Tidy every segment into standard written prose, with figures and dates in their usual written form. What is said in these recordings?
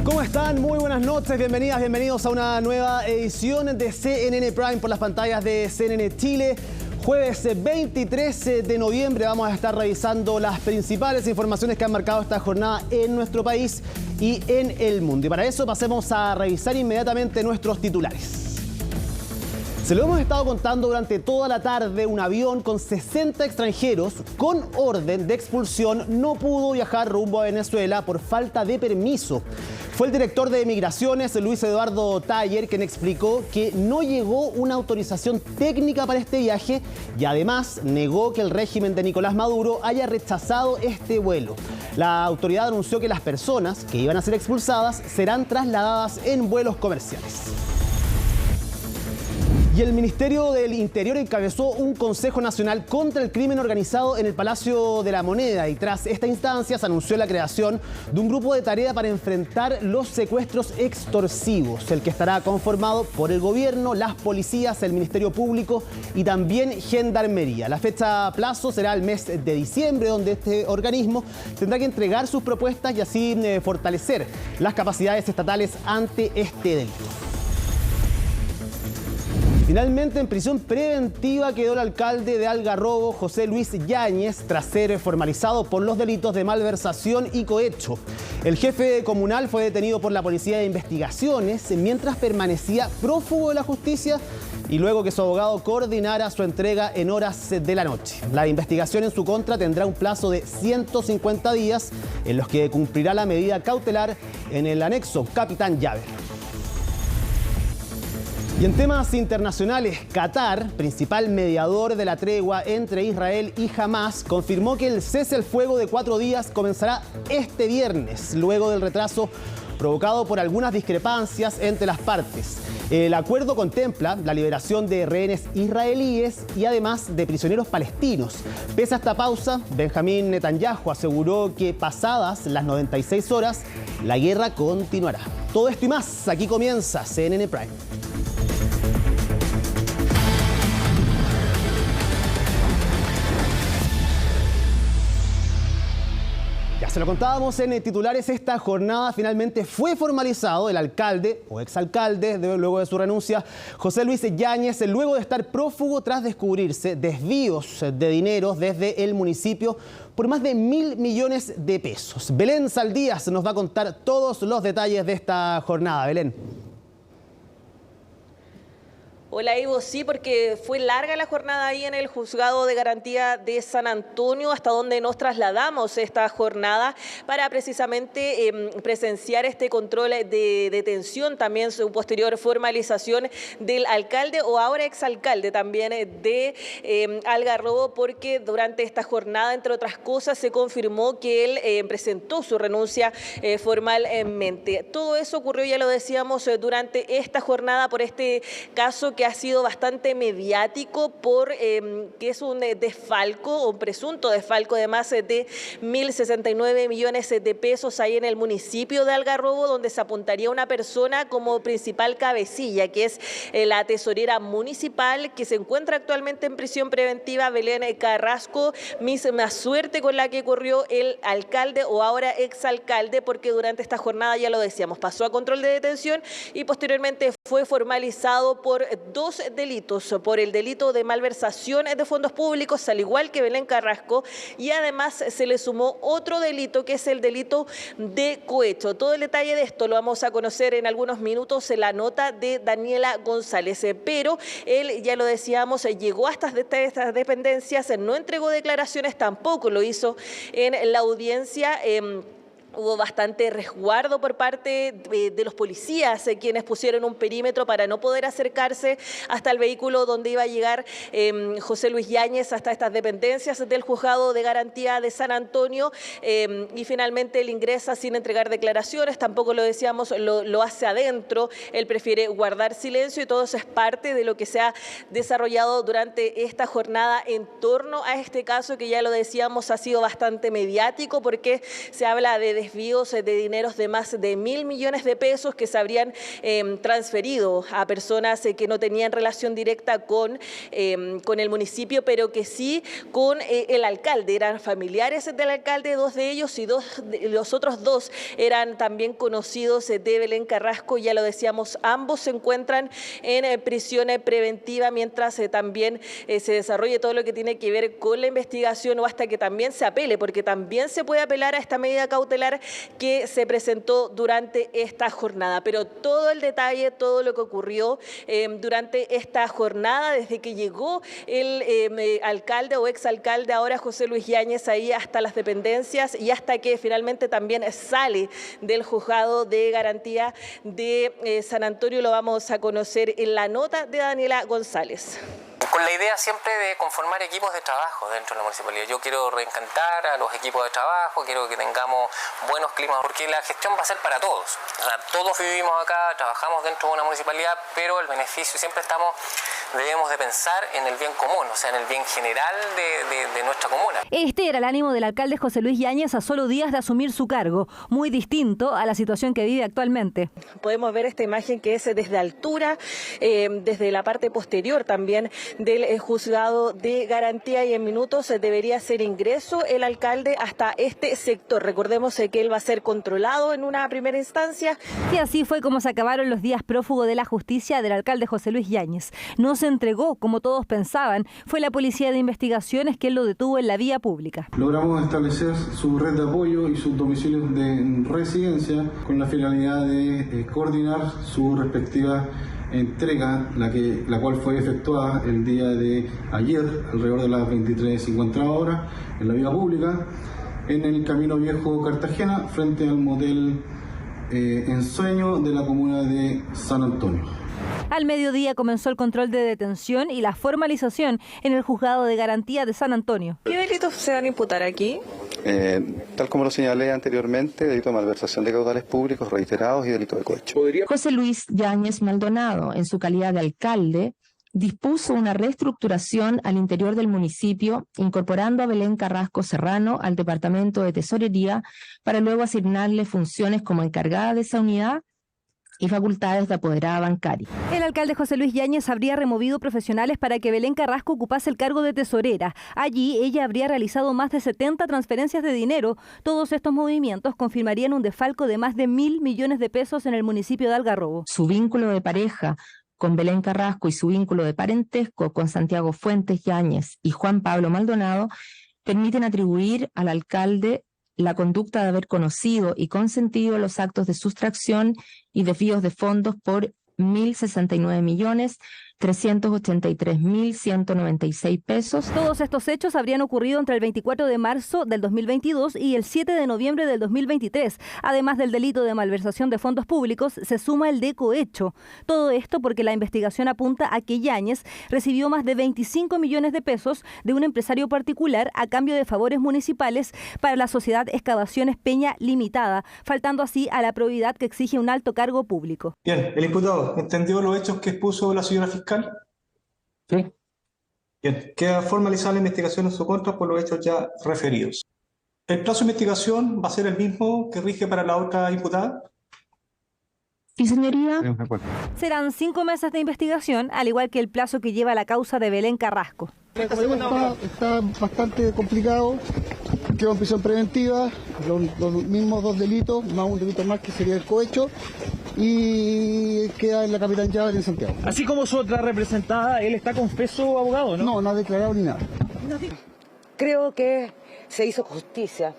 ¿Cómo están? Muy buenas noches, bienvenidas, bienvenidos a una nueva edición de CNN Prime por las pantallas de CNN Chile. Jueves 23 de noviembre vamos a estar revisando las principales informaciones que han marcado esta jornada en nuestro país y en el mundo. Y para eso pasemos a revisar inmediatamente nuestros titulares. Se lo hemos estado contando durante toda la tarde. Un avión con 60 extranjeros con orden de expulsión no pudo viajar rumbo a Venezuela por falta de permiso. Fue el director de Migraciones, Luis Eduardo Taller, quien explicó que no llegó una autorización técnica para este viaje y además negó que el régimen de Nicolás Maduro haya rechazado este vuelo. La autoridad anunció que las personas que iban a ser expulsadas serán trasladadas en vuelos comerciales. Y el Ministerio del Interior encabezó un Consejo Nacional contra el Crimen Organizado en el Palacio de la Moneda y tras esta instancia se anunció la creación de un grupo de tarea para enfrentar los secuestros extorsivos, el que estará conformado por el gobierno, las policías, el Ministerio Público y también Gendarmería. La fecha plazo será el mes de diciembre, donde este organismo tendrá que entregar sus propuestas y así fortalecer las capacidades estatales ante este delito. Finalmente, en prisión preventiva quedó el alcalde de Algarrobo, José Luis Yáñez, tras ser formalizado por los delitos de malversación y cohecho. El jefe comunal fue detenido por la Policía de Investigaciones mientras permanecía prófugo de la justicia y luego que su abogado coordinara su entrega en horas de la noche. La investigación en su contra tendrá un plazo de 150 días en los que cumplirá la medida cautelar en el anexo Capitán Llaver. Y en temas internacionales, Qatar, principal mediador de la tregua entre Israel y Hamás, confirmó que el cese al fuego de 4 días comenzará este viernes, luego del retraso provocado por algunas discrepancias entre las partes. El acuerdo contempla la liberación de rehenes israelíes y además de prisioneros palestinos. Pese a esta pausa, Benjamín Netanyahu aseguró que pasadas las 96 horas, la guerra continuará. Todo esto y más, aquí comienza CNN Prime. Se lo contábamos en titulares, esta jornada finalmente fue formalizado el alcalde o exalcalde, luego de su renuncia, José Luis Yáñez, luego de estar prófugo tras descubrirse desvíos de dinero desde el municipio por más de 1.000 millones de pesos. Belén Saldías nos va a contar todos los detalles de esta jornada. Belén. Hola Ivo, sí, porque fue larga la jornada ahí en el Juzgado de Garantía de San Antonio, hasta donde nos trasladamos esta jornada para precisamente presenciar este control de detención, también su posterior formalización del alcalde o ahora exalcalde también de Algarrobo, porque durante esta jornada, entre otras cosas, se confirmó que él presentó su renuncia formalmente. Todo eso ocurrió, ya lo decíamos, durante esta jornada por este caso que ha sido bastante mediático por que es un desfalco o un presunto desfalco de más de 1.069 millones de pesos ahí en el municipio de Algarrobo, donde se apuntaría a una persona como principal cabecilla, que es la tesorera municipal, que se encuentra actualmente en prisión preventiva, Belén Carrasco. Misma suerte con la que corrió el alcalde o ahora exalcalde, porque durante esta jornada, ya lo decíamos, pasó a control de detención y posteriormente fue formalizado por 2 delitos, por el delito de malversación de fondos públicos, al igual que Belén Carrasco, y además se le sumó otro delito que es el delito de cohecho. Todo el detalle de esto lo vamos a conocer en algunos minutos en la nota de Daniela González, pero él, ya lo decíamos, llegó hasta estas dependencias, no entregó declaraciones, tampoco lo hizo en la audiencia. Hubo bastante resguardo por parte de los policías, quienes pusieron un perímetro para no poder acercarse hasta el vehículo donde iba a llegar José Luis Yáñez, hasta estas dependencias del Juzgado de Garantía de San Antonio, y finalmente él ingresa sin entregar declaraciones, tampoco lo decíamos, lo hace adentro, él prefiere guardar silencio y todo eso es parte de lo que se ha desarrollado durante esta jornada en torno a este caso que, ya lo decíamos, ha sido bastante mediático porque se habla de desvíos de dineros de más de 1.000 millones de pesos que se habrían transferido a personas que no tenían relación directa con el municipio, pero que sí con el alcalde. Eran familiares del alcalde, dos de ellos, y los otros dos eran también conocidos de Belén Carrasco. Ya lo decíamos, ambos se encuentran en prisión preventiva mientras también se desarrolle todo lo que tiene que ver con la investigación o hasta que también se apele, porque también se puede apelar a esta medida cautelar que se presentó durante esta jornada. Pero todo el detalle, todo lo que ocurrió durante esta jornada, desde que llegó el alcalde o exalcalde ahora José Luis Yáñez ahí hasta las dependencias y hasta que finalmente también sale del juzgado de garantía de San Antonio, lo vamos a conocer en la nota de Daniela González. Con la idea siempre de conformar equipos de trabajo dentro de la municipalidad. Yo quiero reencantar a los equipos de trabajo, quiero que tengamos buenos climas, porque la gestión va a ser para todos. O sea, todos vivimos acá, trabajamos dentro de una municipalidad, pero el beneficio siempre debemos de pensar en el bien común, o sea, en el bien general de nuestra comuna. Este era el ánimo del alcalde José Luis Yáñez a solo días de asumir su cargo, muy distinto a la situación que vive actualmente. Podemos ver esta imagen que es desde altura, desde la parte posterior también del juzgado de garantía, y en minutos debería hacer ingreso el alcalde hasta este sector. Recordemos que él va a ser controlado en una primera instancia. Y así fue como se acabaron los días prófugo de la justicia del alcalde José Luis Yáñez. No se entregó como todos pensaban, fue la policía de investigaciones quien lo detuvo en la vía pública. Logramos establecer su red de apoyo y sus domicilios de residencia con la finalidad de coordinar su respectiva entrega, la cual fue efectuada el día de ayer, alrededor de las 23:50 horas, en la vía pública, en el Camino Viejo Cartagena, frente al motel Ensueño de la comuna de San Antonio. Al mediodía comenzó el control de detención y la formalización en el juzgado de garantía de San Antonio. ¿Qué delitos se van a imputar aquí? Tal como lo señalé anteriormente, delito de malversación de caudales públicos reiterados y delito de cohecho. José Luis Yáñez Maldonado, en su calidad de alcalde, dispuso una reestructuración al interior del municipio, incorporando a Belén Carrasco Serrano al Departamento de Tesorería para luego asignarle funciones como encargada de esa unidad y facultades de apoderada bancaria. El alcalde José Luis Yáñez habría removido profesionales para que Belén Carrasco ocupase el cargo de tesorera. Allí ella habría realizado más de 70 transferencias de dinero. Todos estos movimientos confirmarían un desfalco de más de 1.000 millones de pesos en el municipio de Algarrobo. Su vínculo de pareja con Belén Carrasco y su vínculo de parentesco con Santiago Fuentes Yáñez y Juan Pablo Maldonado permiten atribuir al alcalde la conducta de haber conocido y consentido los actos de sustracción y desvíos de fondos por 1.069.383.196 pesos. Todos estos hechos habrían ocurrido entre el 24 de marzo del 2022 y el 7 de noviembre del 2023. Además del delito de malversación de fondos públicos, se suma el de cohecho. Todo esto porque la investigación apunta a que Yáñez recibió más de 25 millones de pesos de un empresario particular a cambio de favores municipales para la sociedad Excavaciones Peña Limitada, faltando así a la probidad que exige un alto cargo público. Bien, el imputado, ¿entendió los hechos que expuso la señora fiscal? Sí. Bien, queda formalizada la investigación en su contra por los hechos ya referidos. ¿El plazo de investigación va a ser el mismo que rige para la otra imputada? Sí, señoría. Serán 5 meses de investigación, al igual que el plazo que lleva la causa de Belén Carrasco. Está bastante complicado. Quedó en prisión preventiva, los mismos 2 delitos, más un delito más que sería el cohecho, y queda en la Capitán Llaves en Santiago. Así como su otra representada, él está confeso, abogado, ¿no? No, no ha declarado ni nada. Creo que se hizo justicia.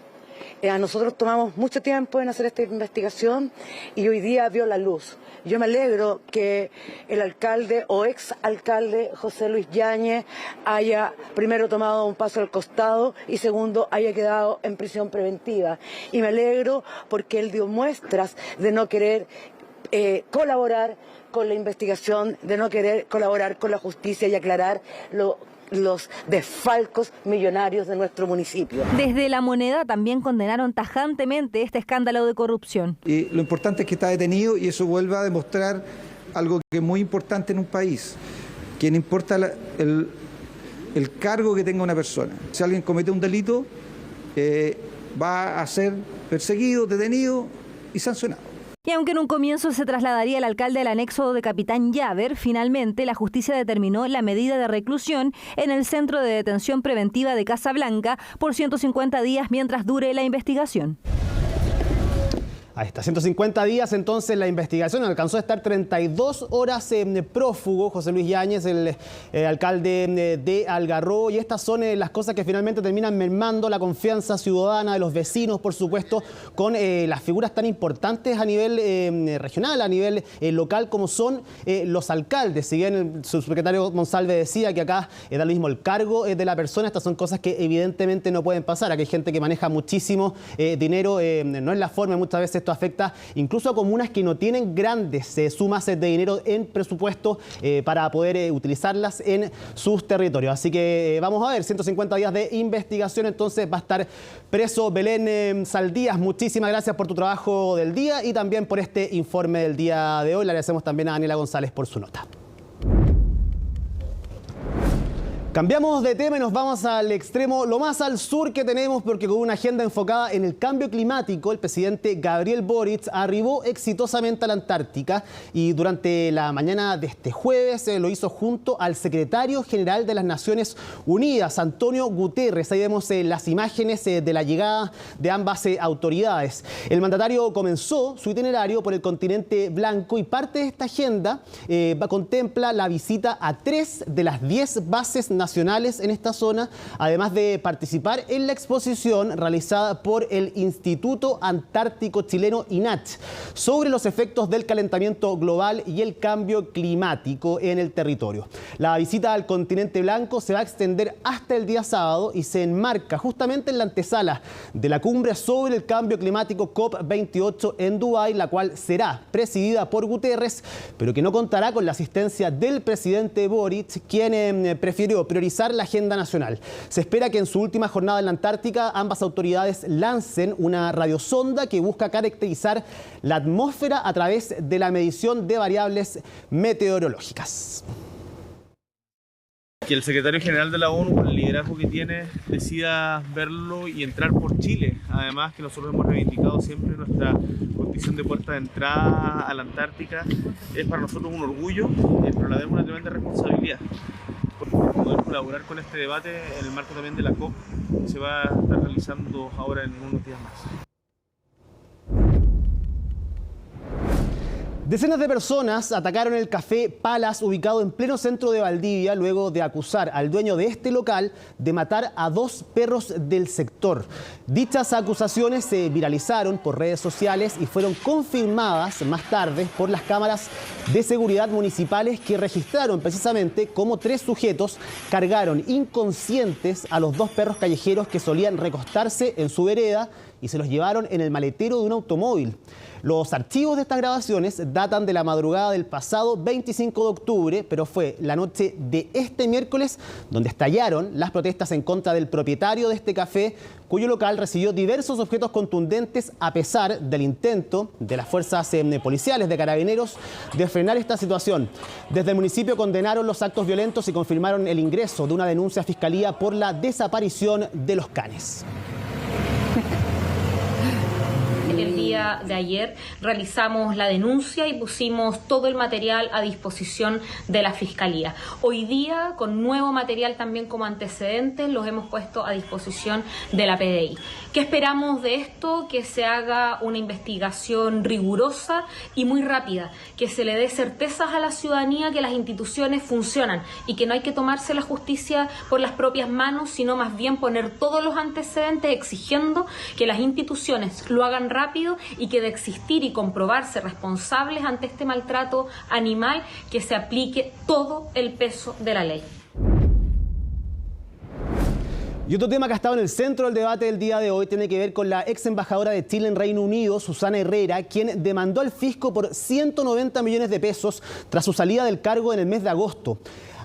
Nosotros tomamos mucho tiempo en hacer esta investigación y hoy día vio la luz. Yo me alegro que el alcalde o exalcalde José Luis Yáñez haya primero tomado un paso al costado y segundo haya quedado en prisión preventiva. Y me alegro porque él dio muestras de no querer colaborar con la investigación, de no querer colaborar con la justicia y aclarar los desfalcos millonarios de nuestro municipio. Desde La Moneda también condenaron tajantemente este escándalo de corrupción. Y lo importante es que está detenido y eso vuelve a demostrar algo que es muy importante en un país, que no importa el cargo que tenga una persona. Si alguien comete un delito, va a ser perseguido, detenido y sancionado. Y aunque en un comienzo se trasladaría el alcalde al anexo de Capitán Llaver, finalmente la justicia determinó la medida de reclusión en el Centro de Detención Preventiva de Casablanca por 150 días mientras dure la investigación. Ahí está, 150 días entonces la investigación, alcanzó a estar 32 horas prófugo José Luis Yáñez, el alcalde de Algarrobo, y estas son las cosas que finalmente terminan mermando la confianza ciudadana de los vecinos, por supuesto, con las figuras tan importantes a nivel regional, a nivel local, como son los alcaldes. Si bien el subsecretario Monsalve decía que acá da lo mismo el cargo de la persona, estas son cosas que evidentemente no pueden pasar. Aquí hay gente que maneja muchísimo dinero, no es la forma, muchas veces esto afecta incluso a comunas que no tienen grandes sumas de dinero en presupuesto para poder utilizarlas en sus territorios. Así que vamos a ver, 150 días de investigación, entonces va a estar preso Belén Saldías. Muchísimas gracias por tu trabajo del día y también por este informe del día de hoy. Le agradecemos también a Daniela González por su nota. Cambiamos de tema y nos vamos al extremo, lo más al sur que tenemos, porque con una agenda enfocada en el cambio climático, el presidente Gabriel Boric arribó exitosamente a la Antártica y durante la mañana de este jueves lo hizo junto al secretario general de las Naciones Unidas, Antonio Guterres. Ahí vemos las imágenes de la llegada de ambas autoridades. El mandatario comenzó su itinerario por el continente blanco y parte de esta agenda contempla la visita a 3 de las 10 bases nacionales en esta zona, además de participar en la exposición realizada por el Instituto Antártico Chileno INACH sobre los efectos del calentamiento global y el cambio climático en el territorio. La visita al continente blanco se va a extender hasta el día sábado y se enmarca justamente en la antesala de la cumbre sobre el cambio climático COP28 en Dubái, la cual será presidida por Guterres, pero que no contará con la asistencia del presidente Boric, quien prefirió priorizar la agenda nacional. Se espera que en su última jornada en la Antártica ambas autoridades lancen una radiosonda que busca caracterizar la atmósfera a través de la medición de variables meteorológicas. Que el secretario general de la ONU, con el liderazgo que tiene, decida verlo y entrar por Chile. Además que nosotros hemos reivindicado siempre nuestra condición de puerta de entrada a la Antártica. Es para nosotros un orgullo, pero la vez una tremenda responsabilidad. Poder colaborar con este debate en el marco también de la COP, que se va a estar realizando ahora en unos días más. Decenas de personas atacaron el café Palace ubicado en pleno centro de Valdivia luego de acusar al dueño de este local de matar a 2 perros del sector. Dichas acusaciones se viralizaron por redes sociales y fueron confirmadas más tarde por las cámaras de seguridad municipales que registraron precisamente cómo 3 sujetos cargaron inconscientes a los 2 perros callejeros que solían recostarse en su vereda y se los llevaron en el maletero de un automóvil. Los archivos de estas grabaciones datan de la madrugada del pasado 25 de octubre, pero fue la noche de este miércoles donde estallaron las protestas en contra del propietario de este café, cuyo local recibió diversos objetos contundentes a pesar del intento de las fuerzas policiales de Carabineros de frenar esta situación. Desde el municipio condenaron los actos violentos y confirmaron el ingreso de una denuncia a Fiscalía por la desaparición de los canes. El día de ayer realizamos la denuncia y pusimos todo el material a disposición de la Fiscalía. Hoy día, con nuevo material también como antecedentes, los hemos puesto a disposición de la PDI. ¿Qué esperamos de esto? Que se haga una investigación rigurosa y muy rápida, que se le dé certezas a la ciudadanía que las instituciones funcionan y que no hay que tomarse la justicia por las propias manos, sino más bien poner todos los antecedentes exigiendo que las instituciones lo hagan rápido y que de existir y comprobarse responsables ante este maltrato animal, que se aplique todo el peso de la ley. Y otro tema que ha estado en el centro del debate del día de hoy tiene que ver con la ex embajadora de Chile en Reino Unido, Susana Herrera, quien demandó al fisco por 190 millones de pesos tras su salida del cargo en el mes de agosto.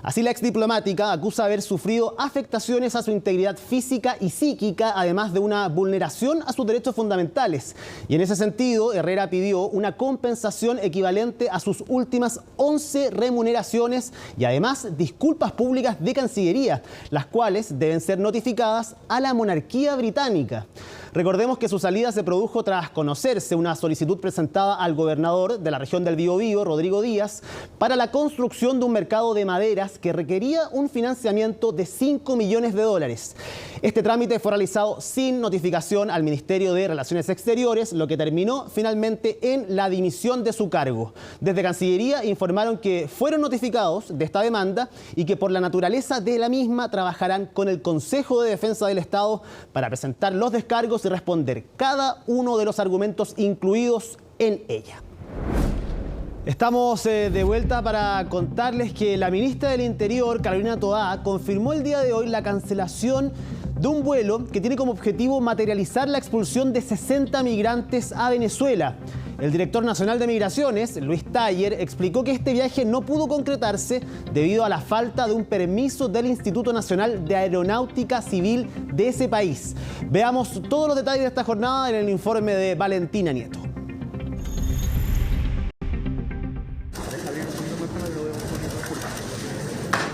Así, la exdiplomática acusa haber sufrido afectaciones a su integridad física y psíquica, además de una vulneración a sus derechos fundamentales. Y en ese sentido, Herrera pidió una compensación equivalente a sus últimas 11 remuneraciones y además disculpas públicas de Cancillería, las cuales deben ser notificadas a la monarquía británica. Recordemos que su salida se produjo tras conocerse una solicitud presentada al gobernador de la región del Biobío, Rodrigo Díaz, para la construcción de un mercado de maderas que requería un financiamiento de 5 millones de dólares. Este trámite fue realizado sin notificación al Ministerio de Relaciones Exteriores, lo que terminó finalmente en la dimisión de su cargo. Desde Cancillería informaron que fueron notificados de esta demanda y que por la naturaleza de la misma trabajarán con el Consejo de Defensa del Estado para presentar los descargos y responder cada uno de los argumentos incluidos en ella. Estamos de vuelta para contarles que la ministra del Interior, Carolina Toá, confirmó el día de hoy la cancelación de un vuelo que tiene como objetivo materializar la expulsión de 60 migrantes a Venezuela. El director nacional de Migraciones, Luis Taller, explicó que este viaje no pudo concretarse debido a la falta de un permiso del Instituto Nacional de Aeronáutica Civil de ese país. Veamos todos los detalles de esta jornada en el informe de Valentina Nieto.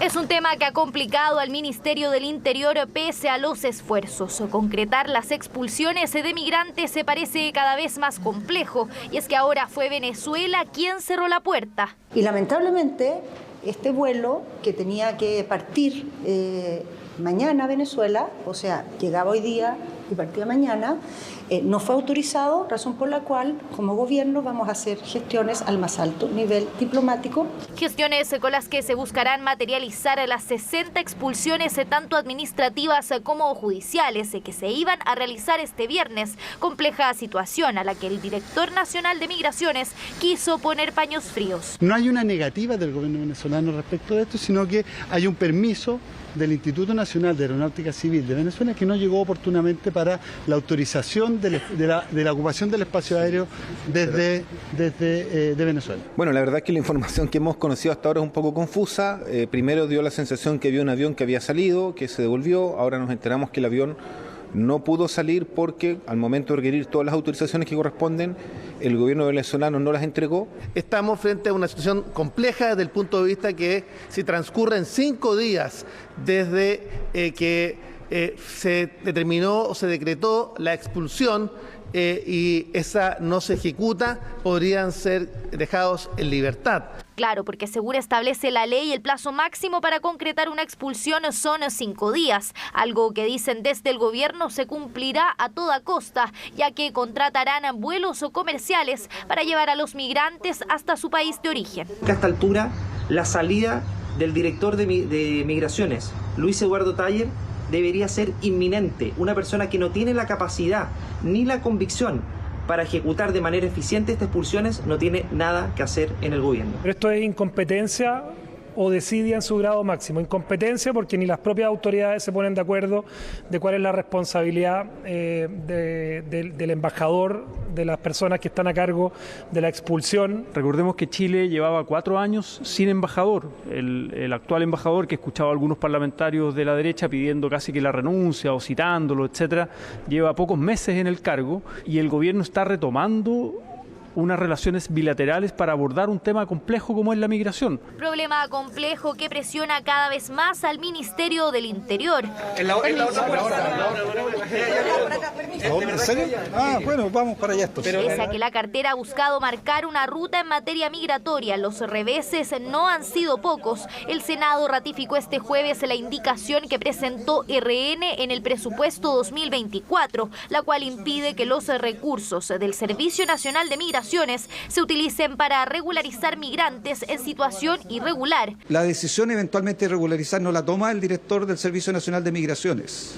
Es un tema que ha complicado al Ministerio del Interior pese a los esfuerzos. Concretar las expulsiones de migrantes se parece cada vez más complejo, y es que ahora fue Venezuela quien cerró la puerta. Y lamentablemente este vuelo que tenía que partir mañana a Venezuela, o sea, llegaba hoy día y partía mañana, no fue autorizado, razón por la cual como gobierno vamos a hacer gestiones al más alto nivel diplomático. Gestiones con las que se buscarán materializar las 60 expulsiones tanto administrativas como judiciales que se iban a realizar este viernes. Compleja situación a la que el director nacional de Migraciones quiso poner paños fríos. No hay una negativa del gobierno venezolano respecto de esto, sino que hay un permiso del Instituto Nacional de Aeronáutica Civil de Venezuela que no llegó oportunamente para la autorización de la ocupación del espacio aéreo desde Venezuela. Bueno, la verdad es que la información que hemos conocido hasta ahora es un poco confusa. Primero dio la sensación que había un avión que había salido, que se devolvió. Ahora nos enteramos que el avión no pudo salir porque al momento de requerir todas las autorizaciones que corresponden, el gobierno venezolano no las entregó. Estamos frente a una situación compleja desde el punto de vista que si transcurren 5 días desde que se determinó o se decretó la expulsión y esa no se ejecuta, podrían ser dejados en libertad. Claro, porque según establece la ley, el plazo máximo para concretar una expulsión son 5 días, algo que dicen desde el gobierno se cumplirá a toda costa, ya que contratarán vuelos o comerciales para llevar a los migrantes hasta su país de origen. A esta altura, la salida del director de Migraciones, Luis Eduardo Taller, debería ser inminente. Una persona que no tiene la capacidad ni la convicción para ejecutar de manera eficiente estas expulsiones no tiene nada que hacer en el gobierno. Pero esto es incompetencia o desidia en su grado máximo. Incompetencia porque ni las propias autoridades se ponen de acuerdo de cuál es la responsabilidad del embajador, de las personas que están a cargo de la expulsión. Recordemos que Chile llevaba 4 años sin embajador. El actual embajador, que escuchaba a algunos parlamentarios de la derecha pidiendo casi que la renuncia o citándolo, etcétera, lleva pocos meses en el cargo y el gobierno está retomando unas relaciones bilaterales para abordar un tema complejo como es la migración. Problema complejo que presiona cada vez más al Ministerio del Interior. ¿En serio? Bueno, vamos para allá. Pese a que la cartera ha buscado marcar una ruta en materia migratoria, los reveses no han sido pocos. El Senado ratificó este jueves la indicación que presentó RN en el presupuesto 2024, la cual impide que los recursos del Servicio Nacional de Migración se utilicen para regularizar migrantes en situación irregular. La decisión eventualmente de regularizar no la toma el director del Servicio Nacional de Migraciones,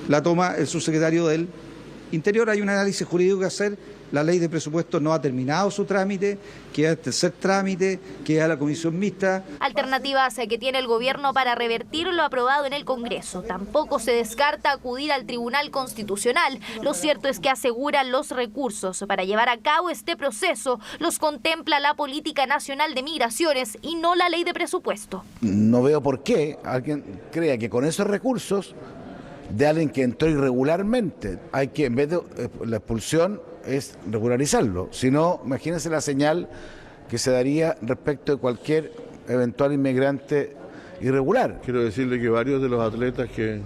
la toma el subsecretario del Interior. Hay un análisis jurídico que hacer. La ley de presupuesto no ha terminado su trámite, queda el tercer trámite, queda la comisión mixta. Alternativas que tiene el gobierno para revertir lo aprobado en el Congreso. Tampoco se descarta acudir al Tribunal Constitucional. Lo cierto es que aseguran los recursos para llevar a cabo este proceso los contempla la Política Nacional de Migraciones y no la ley de presupuesto. No veo por qué alguien crea que con esos recursos de alguien que entró irregularmente, hay que, en vez de la expulsión, es regularizarlo. Si no, imagínense la señal que se daría respecto de cualquier eventual inmigrante irregular. Quiero decirle que varios de los atletas que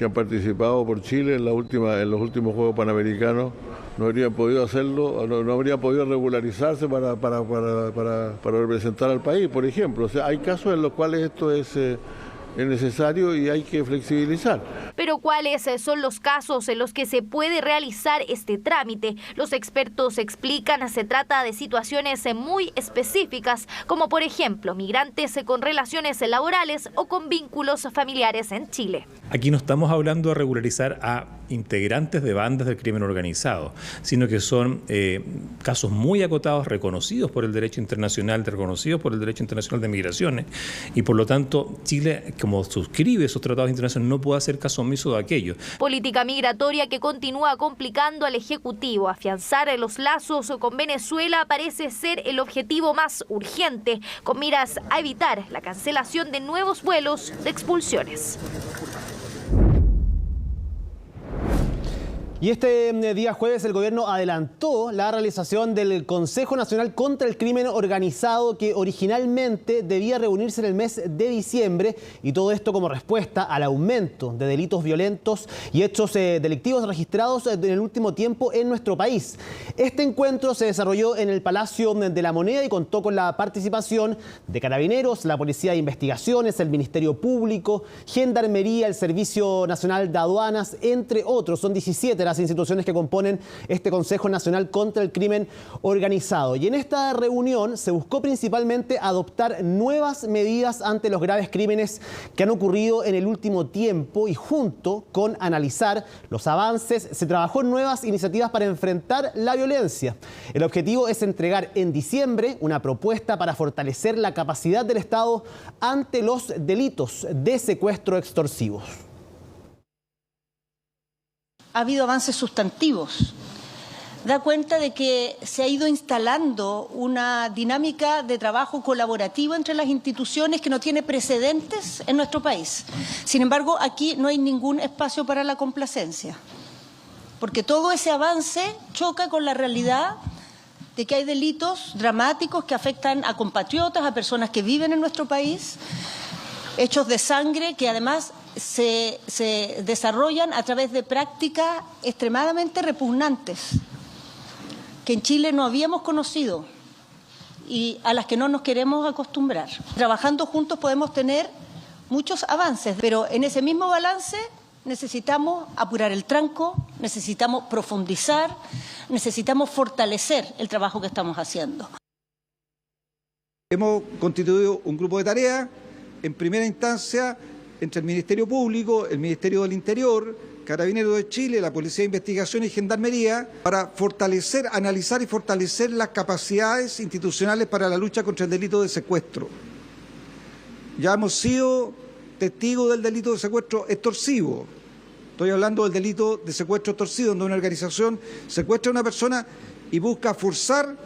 que han participado por Chile en los últimos Juegos Panamericanos no habrían podido hacerlo, no habrían podido regularizarse para representar al país, por ejemplo. O sea, hay casos en los cuales esto es necesario y hay que flexibilizar. Pero ¿cuáles son los casos en los que se puede realizar este trámite? Los expertos explican, se trata de situaciones muy específicas, como por ejemplo migrantes con relaciones laborales o con vínculos familiares en Chile. Aquí no estamos hablando de regularizar a integrantes de bandas del crimen organizado, sino que son casos muy acotados, reconocidos por el derecho internacional, reconocidos por el derecho internacional de migraciones, y por lo tanto Chile, como suscribe esos tratados internacionales, no puede hacer caso omiso de aquello. Política migratoria que continúa complicando al Ejecutivo. Afianzar los lazos con Venezuela parece ser el objetivo más urgente, con miras a evitar la cancelación de nuevos vuelos de expulsiones. Y este día jueves el gobierno adelantó la realización del Consejo Nacional contra el Crimen Organizado, que originalmente debía reunirse en el mes de diciembre, y todo esto como respuesta al aumento de delitos violentos y hechos delictivos registrados en el último tiempo en nuestro país. Este encuentro se desarrolló en el Palacio de la Moneda y contó con la participación de Carabineros, la Policía de Investigaciones, el Ministerio Público, Gendarmería, el Servicio Nacional de Aduanas, entre otros. Son 17 las instituciones que componen este Consejo Nacional contra el Crimen Organizado. Y en esta reunión se buscó principalmente adoptar nuevas medidas ante los graves crímenes que han ocurrido en el último tiempo, y junto con analizar los avances se trabajó en nuevas iniciativas para enfrentar la violencia. El objetivo es entregar en diciembre una propuesta para fortalecer la capacidad del Estado ante los delitos de secuestro extorsivos. Ha habido avances sustantivos. Da cuenta de que se ha ido instalando una dinámica de trabajo colaborativo entre las instituciones que no tiene precedentes en nuestro país. Sin embargo, aquí no hay ningún espacio para la complacencia, porque todo ese avance choca con la realidad de que hay delitos dramáticos que afectan a compatriotas, a personas que viven en nuestro país, hechos de sangre que además se desarrollan a través de prácticas extremadamente repugnantes que en Chile no habíamos conocido y a las que no nos queremos acostumbrar. Trabajando juntos podemos tener muchos avances, pero en ese mismo balance necesitamos apurar el tranco, necesitamos profundizar, necesitamos fortalecer el trabajo que estamos haciendo. Hemos constituido un grupo de tarea, en primera instancia, entre el Ministerio Público, el Ministerio del Interior, Carabineros de Chile, la Policía de Investigación y Gendarmería, para fortalecer, analizar y fortalecer las capacidades institucionales para la lucha contra el delito de secuestro. Ya hemos sido testigos del delito de secuestro extorsivo. Estoy hablando del delito de secuestro extorsivo, donde una organización secuestra a una persona y busca forzar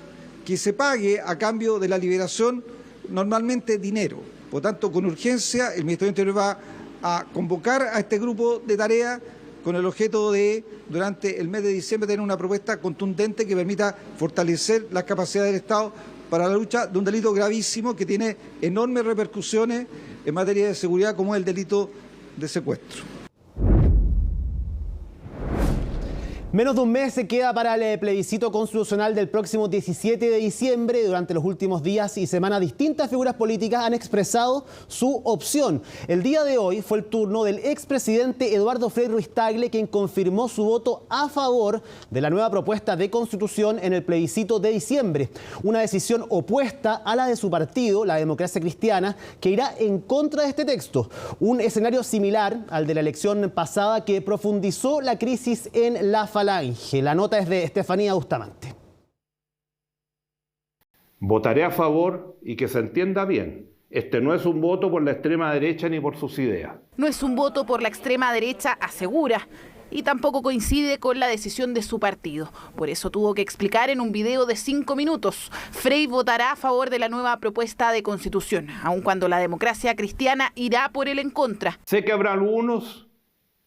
que se pague a cambio de la liberación, normalmente dinero. Por tanto, con urgencia, el Ministerio del Interior va a convocar a este grupo de tarea con el objeto de, durante el mes de diciembre, tener una propuesta contundente que permita fortalecer las capacidades del Estado para la lucha de un delito gravísimo que tiene enormes repercusiones en materia de seguridad, como es el delito de secuestro. Menos de un mes se queda para el plebiscito constitucional del próximo 17 de diciembre. Durante los últimos días y semanas, distintas figuras políticas han expresado su opción. El día de hoy fue el turno del expresidente Eduardo Frei Ruiz-Tagle, quien confirmó su voto a favor de la nueva propuesta de constitución en el plebiscito de diciembre. Una decisión opuesta a la de su partido, la Democracia Cristiana, que irá en contra de este texto. Un escenario similar al de la elección pasada, que profundizó la crisis en la Falange. La nota es de Estefanía Bustamante. Votaré a favor, y que se entienda bien, este no es un voto por la extrema derecha ni por sus ideas. No es un voto por la extrema derecha, asegura, y tampoco coincide con la decisión de su partido. Por eso tuvo que explicar en un video de 5 minutos. Frei votará a favor de la nueva propuesta de constitución, aun cuando la Democracia Cristiana irá por el en contra. Sé que habrá algunos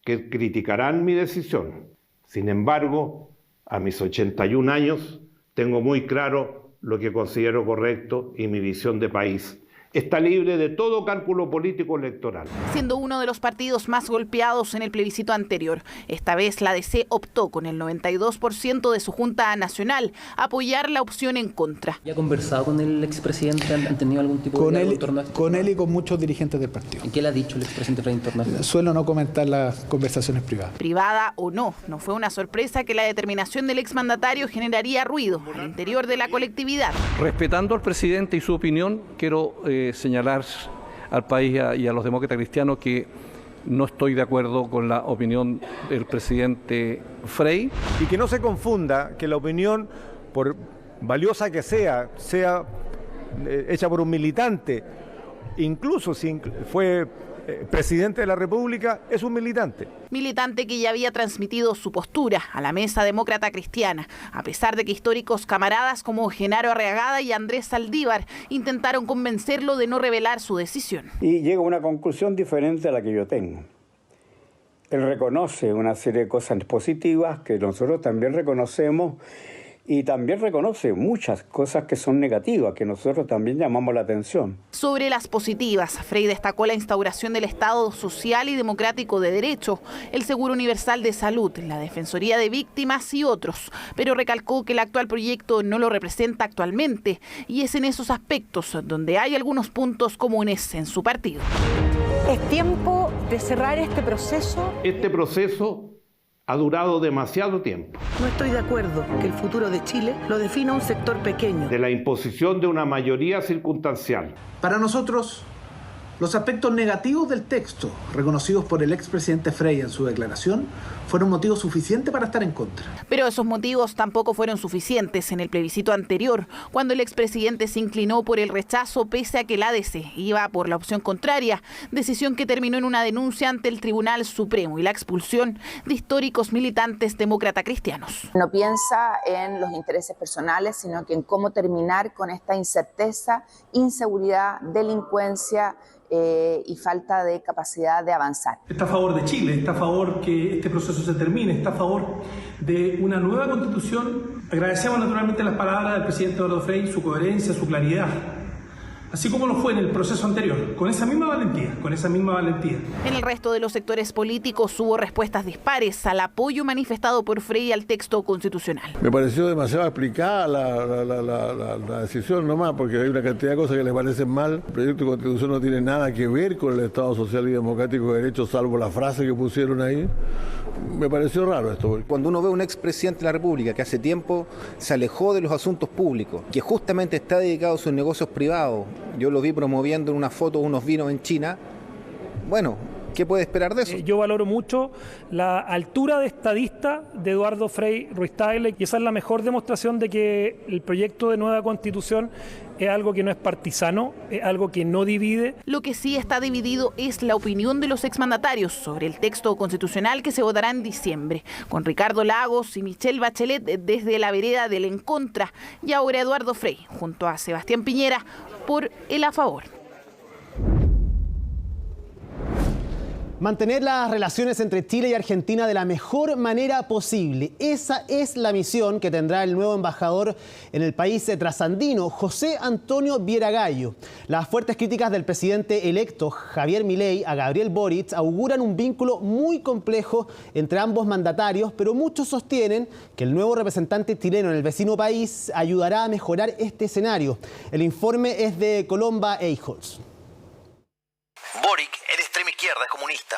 que criticarán mi decisión. Sin embargo, a mis 81 años tengo muy claro lo que considero correcto y mi visión de país. está libre de todo cálculo político electoral. Siendo uno de los partidos más golpeados en el plebiscito anterior, esta vez la DC optó con el 92% de su Junta Nacional a apoyar la opción en contra. ¿Ya ha conversado con el expresidente? ¿Han tenido algún tipo de diálogo en torno a esto? Con él y con muchos dirigentes del partido. ¿Y qué le ha dicho el expresidente Frei en torno a esto? Suelo no comentar las conversaciones privadas. Privada o no, no fue una sorpresa que la determinación del exmandatario generaría ruido al interior de la colectividad. Respetando al presidente y su opinión, quiero señalar al país y a los demócratas cristianos que no estoy de acuerdo con la opinión del presidente Frei. Y que no se confunda que la opinión, por valiosa que sea hecha por un militante, incluso si fue presidente de la República, es un militante. Militante que ya había transmitido su postura a la mesa demócrata cristiana, a pesar de que históricos camaradas como Genaro Arriagada y Andrés Saldívar intentaron convencerlo de no revelar su decisión. Y llega a una conclusión diferente a la que yo tengo. Él reconoce una serie de cosas positivas que nosotros también reconocemos, y también reconoce muchas cosas que son negativas, que nosotros también llamamos la atención. Sobre las positivas, Frei destacó la instauración del Estado social y democrático de derecho, el Seguro Universal de Salud, la Defensoría de Víctimas y otros, pero recalcó que el actual proyecto no lo representa actualmente y es en esos aspectos donde hay algunos puntos comunes en su partido. ¿Es tiempo de cerrar este proceso? Este proceso ha durado demasiado tiempo. No estoy de acuerdo que el futuro de Chile lo defina un sector pequeño. De la imposición de una mayoría circunstancial. Para nosotros, los aspectos negativos del texto, reconocidos por el expresidente Frei en su declaración, fueron motivos suficientes para estar en contra. Pero esos motivos tampoco fueron suficientes en el plebiscito anterior, cuando el expresidente se inclinó por el rechazo pese a que el ADC iba por la opción contraria, decisión que terminó en una denuncia ante el Tribunal Supremo y la expulsión de históricos militantes demócrata cristianos. No piensa en los intereses personales, sino que en cómo terminar con esta incerteza, inseguridad, delincuencia, y falta de capacidad de avanzar. Está a favor de Chile, está a favor que este proceso se termine, está a favor de una nueva constitución. Agradecemos naturalmente las palabras del presidente Eduardo Frei, su coherencia, su claridad, así como lo fue en el proceso anterior, con esa misma valentía. En el resto de los sectores políticos hubo respuestas dispares al apoyo manifestado por Frei al texto constitucional. Me pareció demasiado explicada la decisión nomás, porque hay una cantidad de cosas que le parecen mal. El proyecto de constitución no tiene nada que ver con el Estado social y democrático de derecho, salvo la frase que pusieron ahí. Me pareció raro esto. Cuando uno ve a un expresidente de la República que hace tiempo se alejó de los asuntos públicos, que justamente está dedicado a sus negocios privados, yo lo vi promoviendo en una foto unos vinos en China, bueno, ¿qué puede esperar de eso? Yo valoro mucho la altura de estadista de Eduardo Frei Ruiz-Tagle, y esa es la mejor demostración de que el proyecto de nueva constitución es algo que no es partisano, es algo que no divide. Lo que sí está dividido es la opinión de los exmandatarios sobre el texto constitucional que se votará en diciembre, con Ricardo Lagos y Michelle Bachelet desde la vereda del en contra, y ahora Eduardo Frei, junto a Sebastián Piñera, por el a favor. Mantener las relaciones entre Chile y Argentina de la mejor manera posible. Esa es la misión que tendrá el nuevo embajador en el país trasandino, José Antonio Vieragallo. Las fuertes críticas del presidente electo Javier Milei a Gabriel Boric auguran un vínculo muy complejo entre ambos mandatarios, pero muchos sostienen que el nuevo representante chileno en el vecino país ayudará a mejorar este escenario. El informe es de Colomba Eichholz. Boric es de extrema izquierda, es comunista.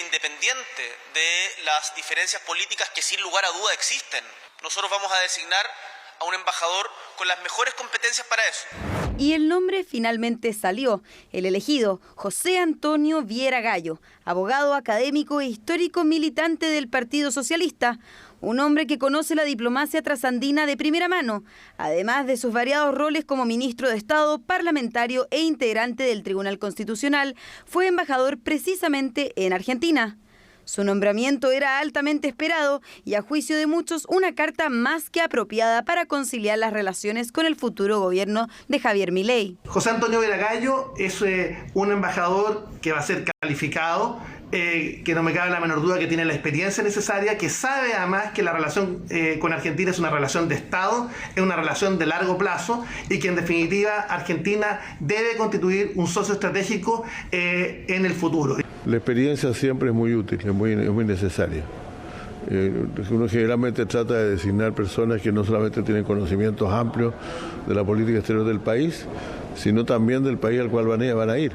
Independiente de las diferencias políticas que sin lugar a duda existen, nosotros vamos a designar a un embajador con las mejores competencias para eso. Y el nombre finalmente salió, el elegido, José Antonio Vieragallo, abogado académico e histórico militante del Partido Socialista. Un hombre que conoce la diplomacia trasandina de primera mano, además de sus variados roles como ministro de Estado, parlamentario e integrante del Tribunal Constitucional, fue embajador precisamente en Argentina. Su nombramiento era altamente esperado y, a juicio de muchos, una carta más que apropiada para conciliar las relaciones con el futuro gobierno de Javier Milei. José Antonio Vieragallo es un embajador que va a ser calificado, que no me cabe la menor duda que tiene la experiencia necesaria, que sabe además que la relación con Argentina es una relación de Estado, es una relación de largo plazo y que en definitiva Argentina debe constituir un socio estratégico en el futuro. La experiencia siempre es muy útil, es muy necesaria. Uno generalmente trata de designar personas que no solamente tienen conocimientos amplios de la política exterior del país, sino también del país al cual van a ir.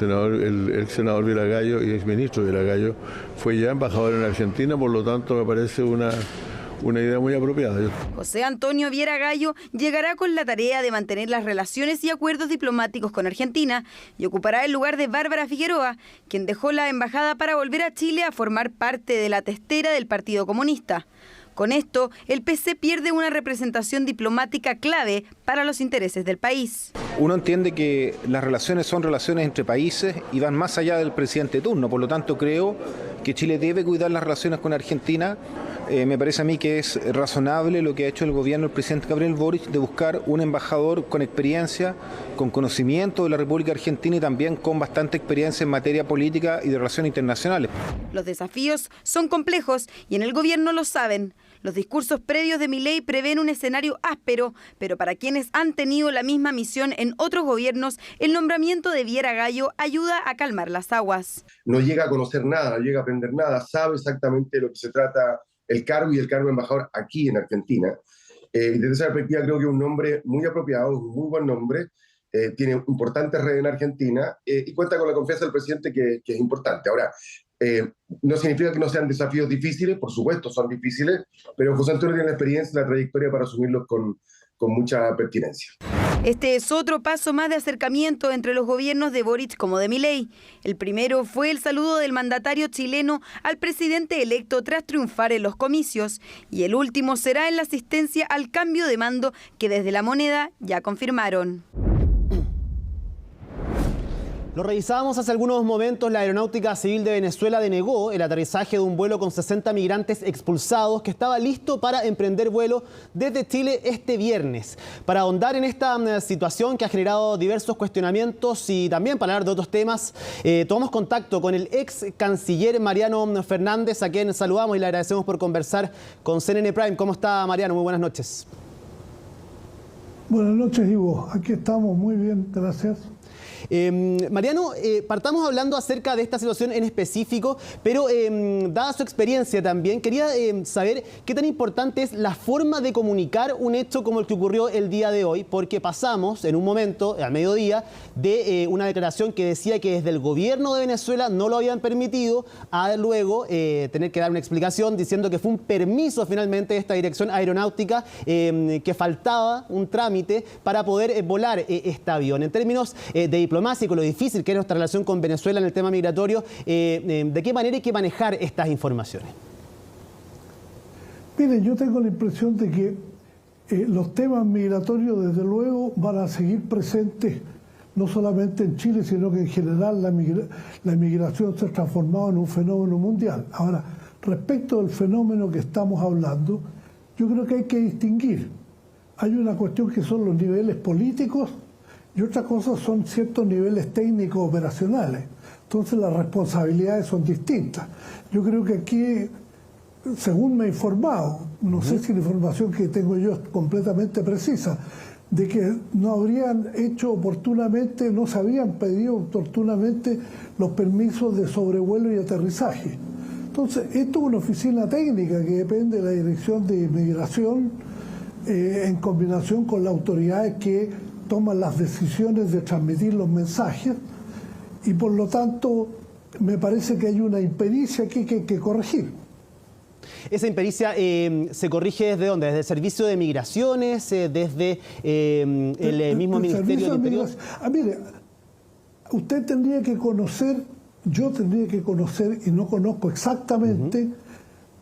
El senador Vieragallo y exministro Vieragallo fue ya embajador en Argentina, por lo tanto me parece una idea muy apropiada. José Antonio Vieragallo llegará con la tarea de mantener las relaciones y acuerdos diplomáticos con Argentina y ocupará el lugar de Bárbara Figueroa, quien dejó la embajada para volver a Chile a formar parte de la testera del Partido Comunista. Con esto, el PC pierde una representación diplomática clave para los intereses del país. Uno entiende que las relaciones son relaciones entre países y van más allá del presidente de turno, por lo tanto creo que Chile debe cuidar las relaciones con Argentina. Me parece a mí que es razonable lo que ha hecho el gobierno del presidente Gabriel Boric de buscar un embajador con experiencia, con conocimiento de la República Argentina y también con bastante experiencia en materia política y de relaciones internacionales. Los desafíos son complejos y en el gobierno lo saben. Los discursos previos de Milei prevén un escenario áspero, pero para quienes han tenido la misma misión en otros gobiernos, el nombramiento de Vieragallo ayuda a calmar las aguas. No llega a conocer nada, no llega a aprender nada, sabe exactamente de lo que se trata el cargo y el cargo de embajador aquí en Argentina. Y desde esa perspectiva creo que es un nombre muy apropiado, un muy buen nombre, tiene importantes redes en Argentina y cuenta con la confianza del presidente que es importante. Ahora, no significa que no sean desafíos difíciles, por supuesto son difíciles, pero José Antonio tiene la experiencia y la trayectoria para asumirlos con mucha pertinencia. Este es otro paso más de acercamiento entre los gobiernos de Boric como de Milei. El primero fue el saludo del mandatario chileno al presidente electo tras triunfar en los comicios. Y el último será en la asistencia al cambio de mando que desde La Moneda ya confirmaron. Lo revisábamos hace algunos momentos. La Aeronáutica Civil de Venezuela denegó el aterrizaje de un vuelo con 60 migrantes expulsados que estaba listo para emprender vuelo desde Chile este viernes. Para ahondar en esta situación que ha generado diversos cuestionamientos y también para hablar de otros temas, tomamos contacto con el ex canciller Mariano Fernández, a quien saludamos y le agradecemos por conversar con CNN Prime. ¿Cómo está, Mariano? Muy buenas noches. Buenas noches, Ivo. Aquí estamos muy bien, gracias. Mariano, partamos hablando acerca de esta situación en específico, pero dada su experiencia también, quería saber qué tan importante es la forma de comunicar un hecho como el que ocurrió el día de hoy, porque pasamos en un momento, al mediodía, de una declaración que decía que desde el gobierno de Venezuela no lo habían permitido, a luego tener que dar una explicación diciendo que fue un permiso finalmente de esta dirección aeronáutica, que faltaba un trámite para poder volar este avión. En términos de diplomático, lo difícil que es nuestra relación con Venezuela en el tema migratorio, ¿de qué manera hay que manejar estas informaciones? Miren, yo tengo la impresión de que los temas migratorios desde luego van a seguir presentes no solamente en Chile, sino que en general la migración se ha transformado en un fenómeno mundial. Ahora, respecto del fenómeno que estamos hablando, yo creo que hay que distinguir. Hay una cuestión que son los niveles políticos y otra cosa son ciertos niveles técnicos operacionales. Entonces las responsabilidades son distintas. Yo creo que aquí, según me he informado, no sé si la información que tengo yo es completamente precisa, de que no habrían hecho oportunamente, no se habían pedido oportunamente los permisos de sobrevuelo y aterrizaje. Entonces, esto es una oficina técnica que depende de la Dirección de Inmigración en combinación con las autoridades que toman las decisiones de transmitir los mensajes y por lo tanto me parece que hay una impericia aquí que hay que corregir. ¿Esa impericia se corrige desde dónde? ¿Desde el Servicio de Migraciones? ¿Desde el mismo Ministerio del Interior? Mire, usted tendría que conocer, yo tendría que conocer, y no conozco exactamente,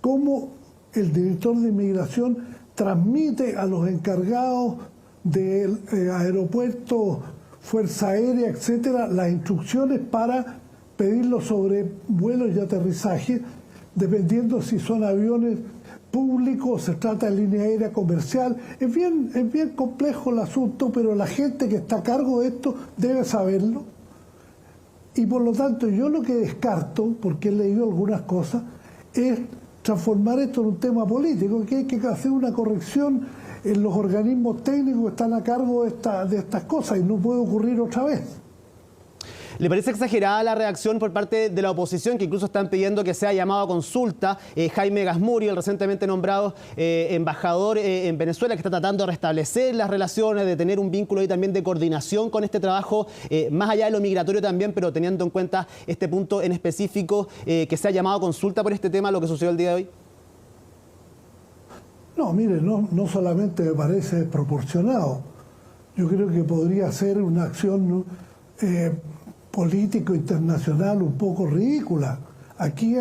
cómo el director de Inmigración transmite a los encargados del aeropuerto, Fuerza Aérea, etcétera, las instrucciones para pedir los sobrevuelos y aterrizajes, dependiendo si son aviones públicos, se trata de línea aérea comercial. Es bien complejo el asunto, pero la gente que está a cargo de esto debe saberlo. Y por lo tanto yo lo que descarto, porque he leído algunas cosas, es transformar esto en un tema político, que hay que hacer una corrección en los organismos técnicos que están a cargo de estas cosas y no puede ocurrir otra vez. ¿Le parece exagerada la reacción por parte de la oposición, que incluso están pidiendo que sea llamado a consulta Jaime Gazmuri, el recientemente nombrado embajador en Venezuela, que está tratando de restablecer las relaciones, de tener un vínculo ahí también de coordinación con este trabajo, más allá de lo migratorio también, pero teniendo en cuenta este punto en específico, que sea llamado a consulta por este tema, lo que sucedió el día de hoy? No, mire, no solamente me parece desproporcionado, yo creo que podría ser una acción político internacional un poco ridícula. Aquí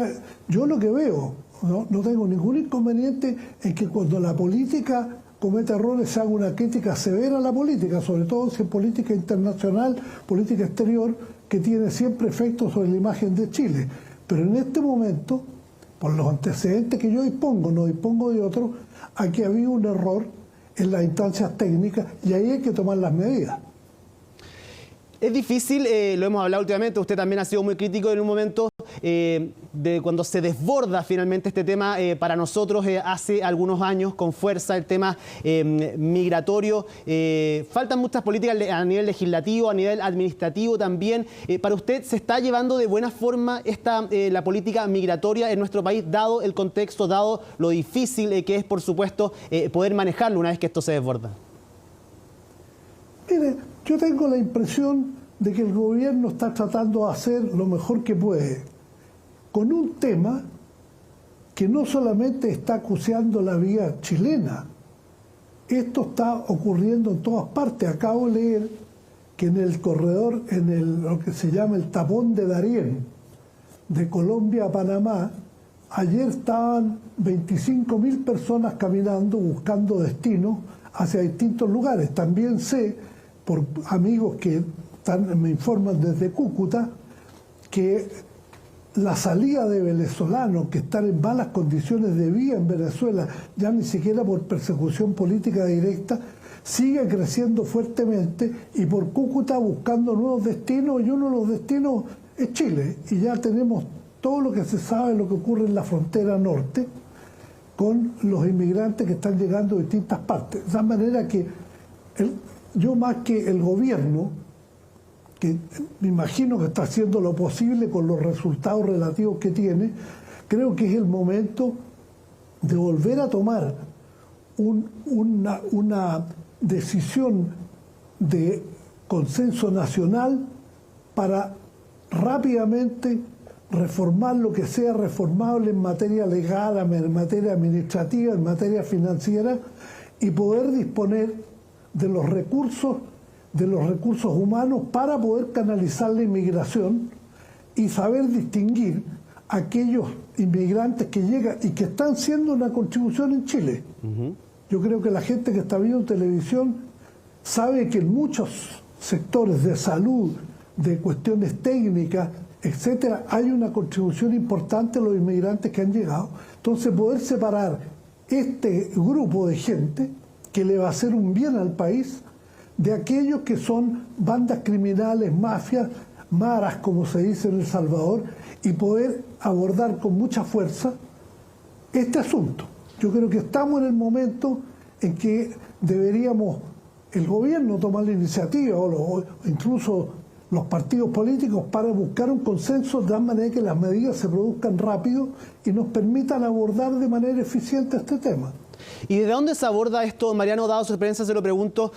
yo lo que veo, no tengo ningún inconveniente en que cuando la política comete errores se haga una crítica severa a la política, sobre todo si es política internacional, política exterior, que tiene siempre efectos sobre la imagen de Chile. Pero en este momento, por los antecedentes que yo dispongo, no dispongo de otros, aquí había un error en las instancias técnicas y ahí hay que tomar las medidas. Es difícil, lo hemos hablado últimamente, usted también ha sido muy crítico en un momento de cuando se desborda finalmente este tema para nosotros hace algunos años con fuerza, el tema migratorio. Faltan muchas políticas a nivel legislativo, a nivel administrativo también. ¿Para usted se está llevando de buena forma la política migratoria en nuestro país, dado el contexto, dado lo difícil que es, por supuesto, poder manejarlo una vez que esto se desborda? Mire, yo tengo la impresión de que el gobierno está tratando de hacer lo mejor que puede, con un tema que no solamente está acuciando la vía chilena, esto está ocurriendo en todas partes. Acabo de leer que en el corredor, lo que se llama el tapón de Darién, de Colombia a Panamá, ayer estaban 25.000 personas caminando, buscando destinos hacia distintos lugares. También sé, por amigos que me informan desde Cúcuta, que la salida de venezolanos que están en malas condiciones de vida en Venezuela, ya ni siquiera por persecución política directa, sigue creciendo fuertemente, y por Cúcuta buscando nuevos destinos, y uno de los destinos es Chile, y ya tenemos todo lo que se sabe de lo que ocurre en la frontera norte con los inmigrantes que están llegando de distintas partes. De esa manera que yo, más que el gobierno, que me imagino que está haciendo lo posible con los resultados relativos que tiene, creo que es el momento de volver a tomar una decisión de consenso nacional para rápidamente reformar lo que sea reformable en materia legal, en materia administrativa, en materia financiera, y poder disponer de los recursos humanos para poder canalizar la inmigración y saber distinguir a aquellos inmigrantes que llegan y que están haciendo una contribución en Chile. Yo creo que la gente que está viendo televisión sabe que en muchos sectores de salud, de cuestiones técnicas, etcétera, hay una contribución importante a los inmigrantes que han llegado. Entonces, poder separar este grupo de gente que le va a hacer un bien al país de aquellos que son bandas criminales, mafias, maras, como se dice en El Salvador, y poder abordar con mucha fuerza este asunto. Yo creo que estamos en el momento en que deberíamos, el gobierno tomar la iniciativa, o incluso los partidos políticos, para buscar un consenso de tal manera que las medidas se produzcan rápido y nos permitan abordar de manera eficiente este tema. ¿Y desde dónde se aborda esto, Mariano? Dado su experiencia, se lo pregunto,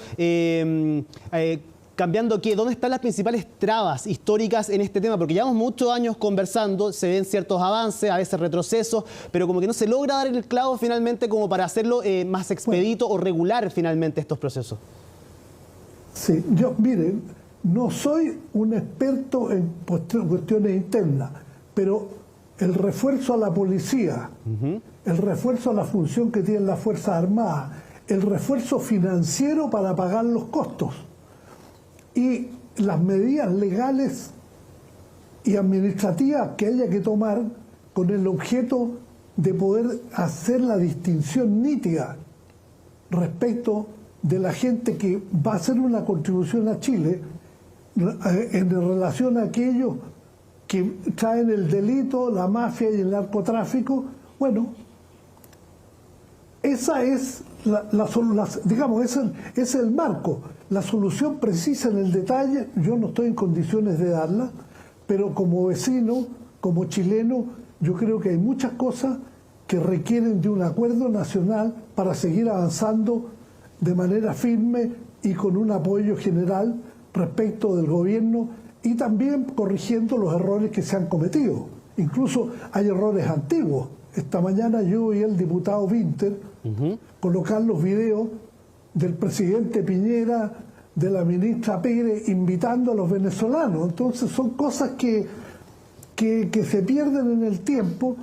cambiando aquí, ¿dónde están las principales trabas históricas en este tema? Porque llevamos muchos años conversando, se ven ciertos avances, a veces retrocesos, pero como que no se logra dar el clavo finalmente como para hacerlo más expedito o regular finalmente estos procesos. Sí, yo, miren, no soy un experto en cuestiones internas, pero el refuerzo a la policía, el refuerzo a la función que tienen las Fuerzas Armadas, el refuerzo financiero para pagar los costos y las medidas legales y administrativas que haya que tomar con el objeto de poder hacer la distinción nítida respecto de la gente que va a hacer una contribución a Chile en relación a aquellos que traen el delito, la mafia y el narcotráfico. Bueno, esa es digamos, ese es el marco. La solución precisa en el detalle, yo no estoy en condiciones de darla, pero como vecino, como chileno, yo creo que hay muchas cosas que requieren de un acuerdo nacional para seguir avanzando de manera firme y con un apoyo general respecto del gobierno y también corrigiendo los errores que se han cometido. Incluso hay errores antiguos. Esta mañana yo y el diputado Winter colocar los videos del presidente Piñera, de la ministra Pérez, invitando a los venezolanos. Entonces son cosas que se pierden en el tiempo,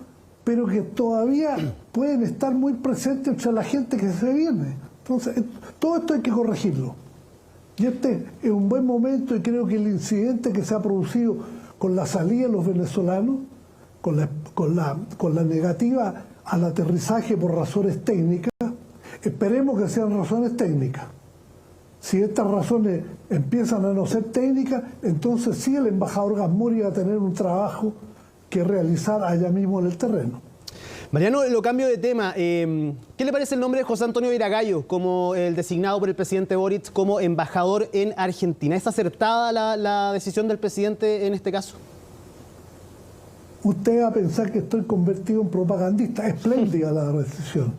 pero que todavía pueden estar muy presentes entre la gente que se viene. Entonces, todo esto hay que corregirlo. Y este es un buen momento, y creo que el incidente que se ha producido con la salida de los venezolanos, con la negativa al aterrizaje por razones técnicas, esperemos que sean razones técnicas. Si estas razones empiezan a no ser técnicas, entonces sí el embajador Gasmuri va a tener un trabajo que realizar allá mismo en el terreno. Mariano, lo cambio de tema. ¿Qué le parece el nombre de José Antonio Viragallo como el designado por el presidente Boric como embajador en Argentina? ¿Es acertada la decisión del presidente en este caso? Usted va a pensar que estoy convertido en propagandista. Espléndida la decisión.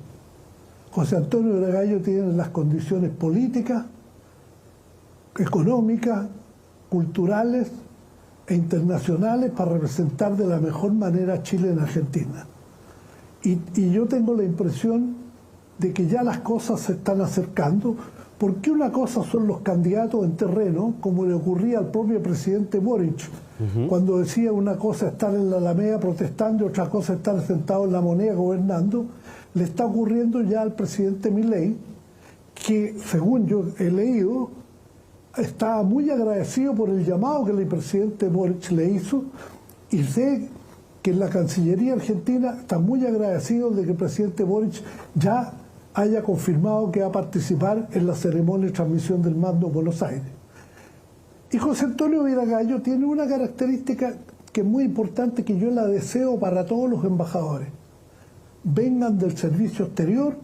José Antonio Viragallo tiene las condiciones políticas, económicas, culturales e internacionales para representar de la mejor manera a Chile en Argentina. Y yo tengo la impresión de que ya las cosas se están acercando, porque una cosa son los candidatos en terreno, como le ocurría al propio presidente Boric, cuando decía una cosa estar en la Alameda protestando y otra cosa estar sentado en la Moneda gobernando. Le está ocurriendo ya al presidente Milei, que según yo he leído, estaba muy agradecido por el llamado que el presidente Boric le hizo, y sé que en la Cancillería Argentina está muy agradecido de que el presidente Boric ya haya confirmado que va a participar en la ceremonia de transmisión del mando en Buenos Aires. Y José Antonio Viragallo tiene una característica que es muy importante, que yo la deseo para todos los embajadores. Vengan del servicio exterior,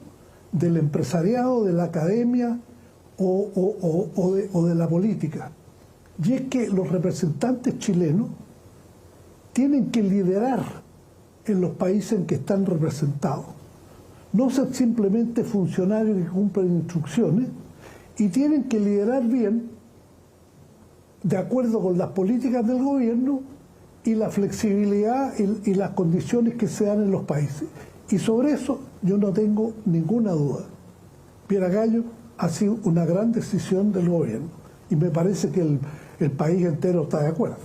del empresariado, de la academia o de la política. Y es que los representantes chilenos tienen que liderar en los países en que están representados. No ser simplemente funcionarios que cumplen instrucciones, y tienen que liderar bien de acuerdo con las políticas del gobierno y la flexibilidad y las condiciones que se dan en los países. Y sobre eso yo no tengo ninguna duda. Viragallo ha sido una gran decisión del gobierno y me parece que el país entero está de acuerdo.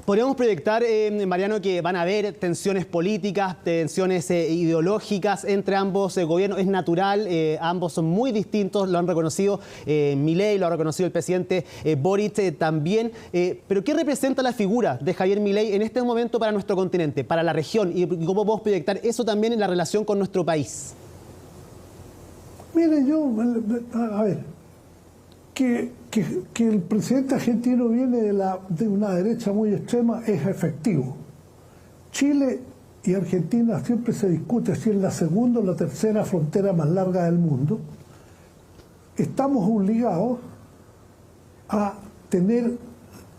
Podríamos proyectar, Mariano, que van a haber tensiones políticas, tensiones ideológicas entre ambos gobiernos. Es natural, ambos son muy distintos, lo han reconocido Milei, lo ha reconocido el presidente Boric también. Pero ¿qué representa la figura de Javier Milei en este momento para nuestro continente, para la región? ¿Y cómo podemos proyectar eso también en la relación con nuestro país? Mire, a ver, que el presidente argentino viene de una derecha muy extrema es efectivo. Chile y Argentina siempre se discute si es la segunda o la tercera frontera más larga del mundo. Estamos obligados a tener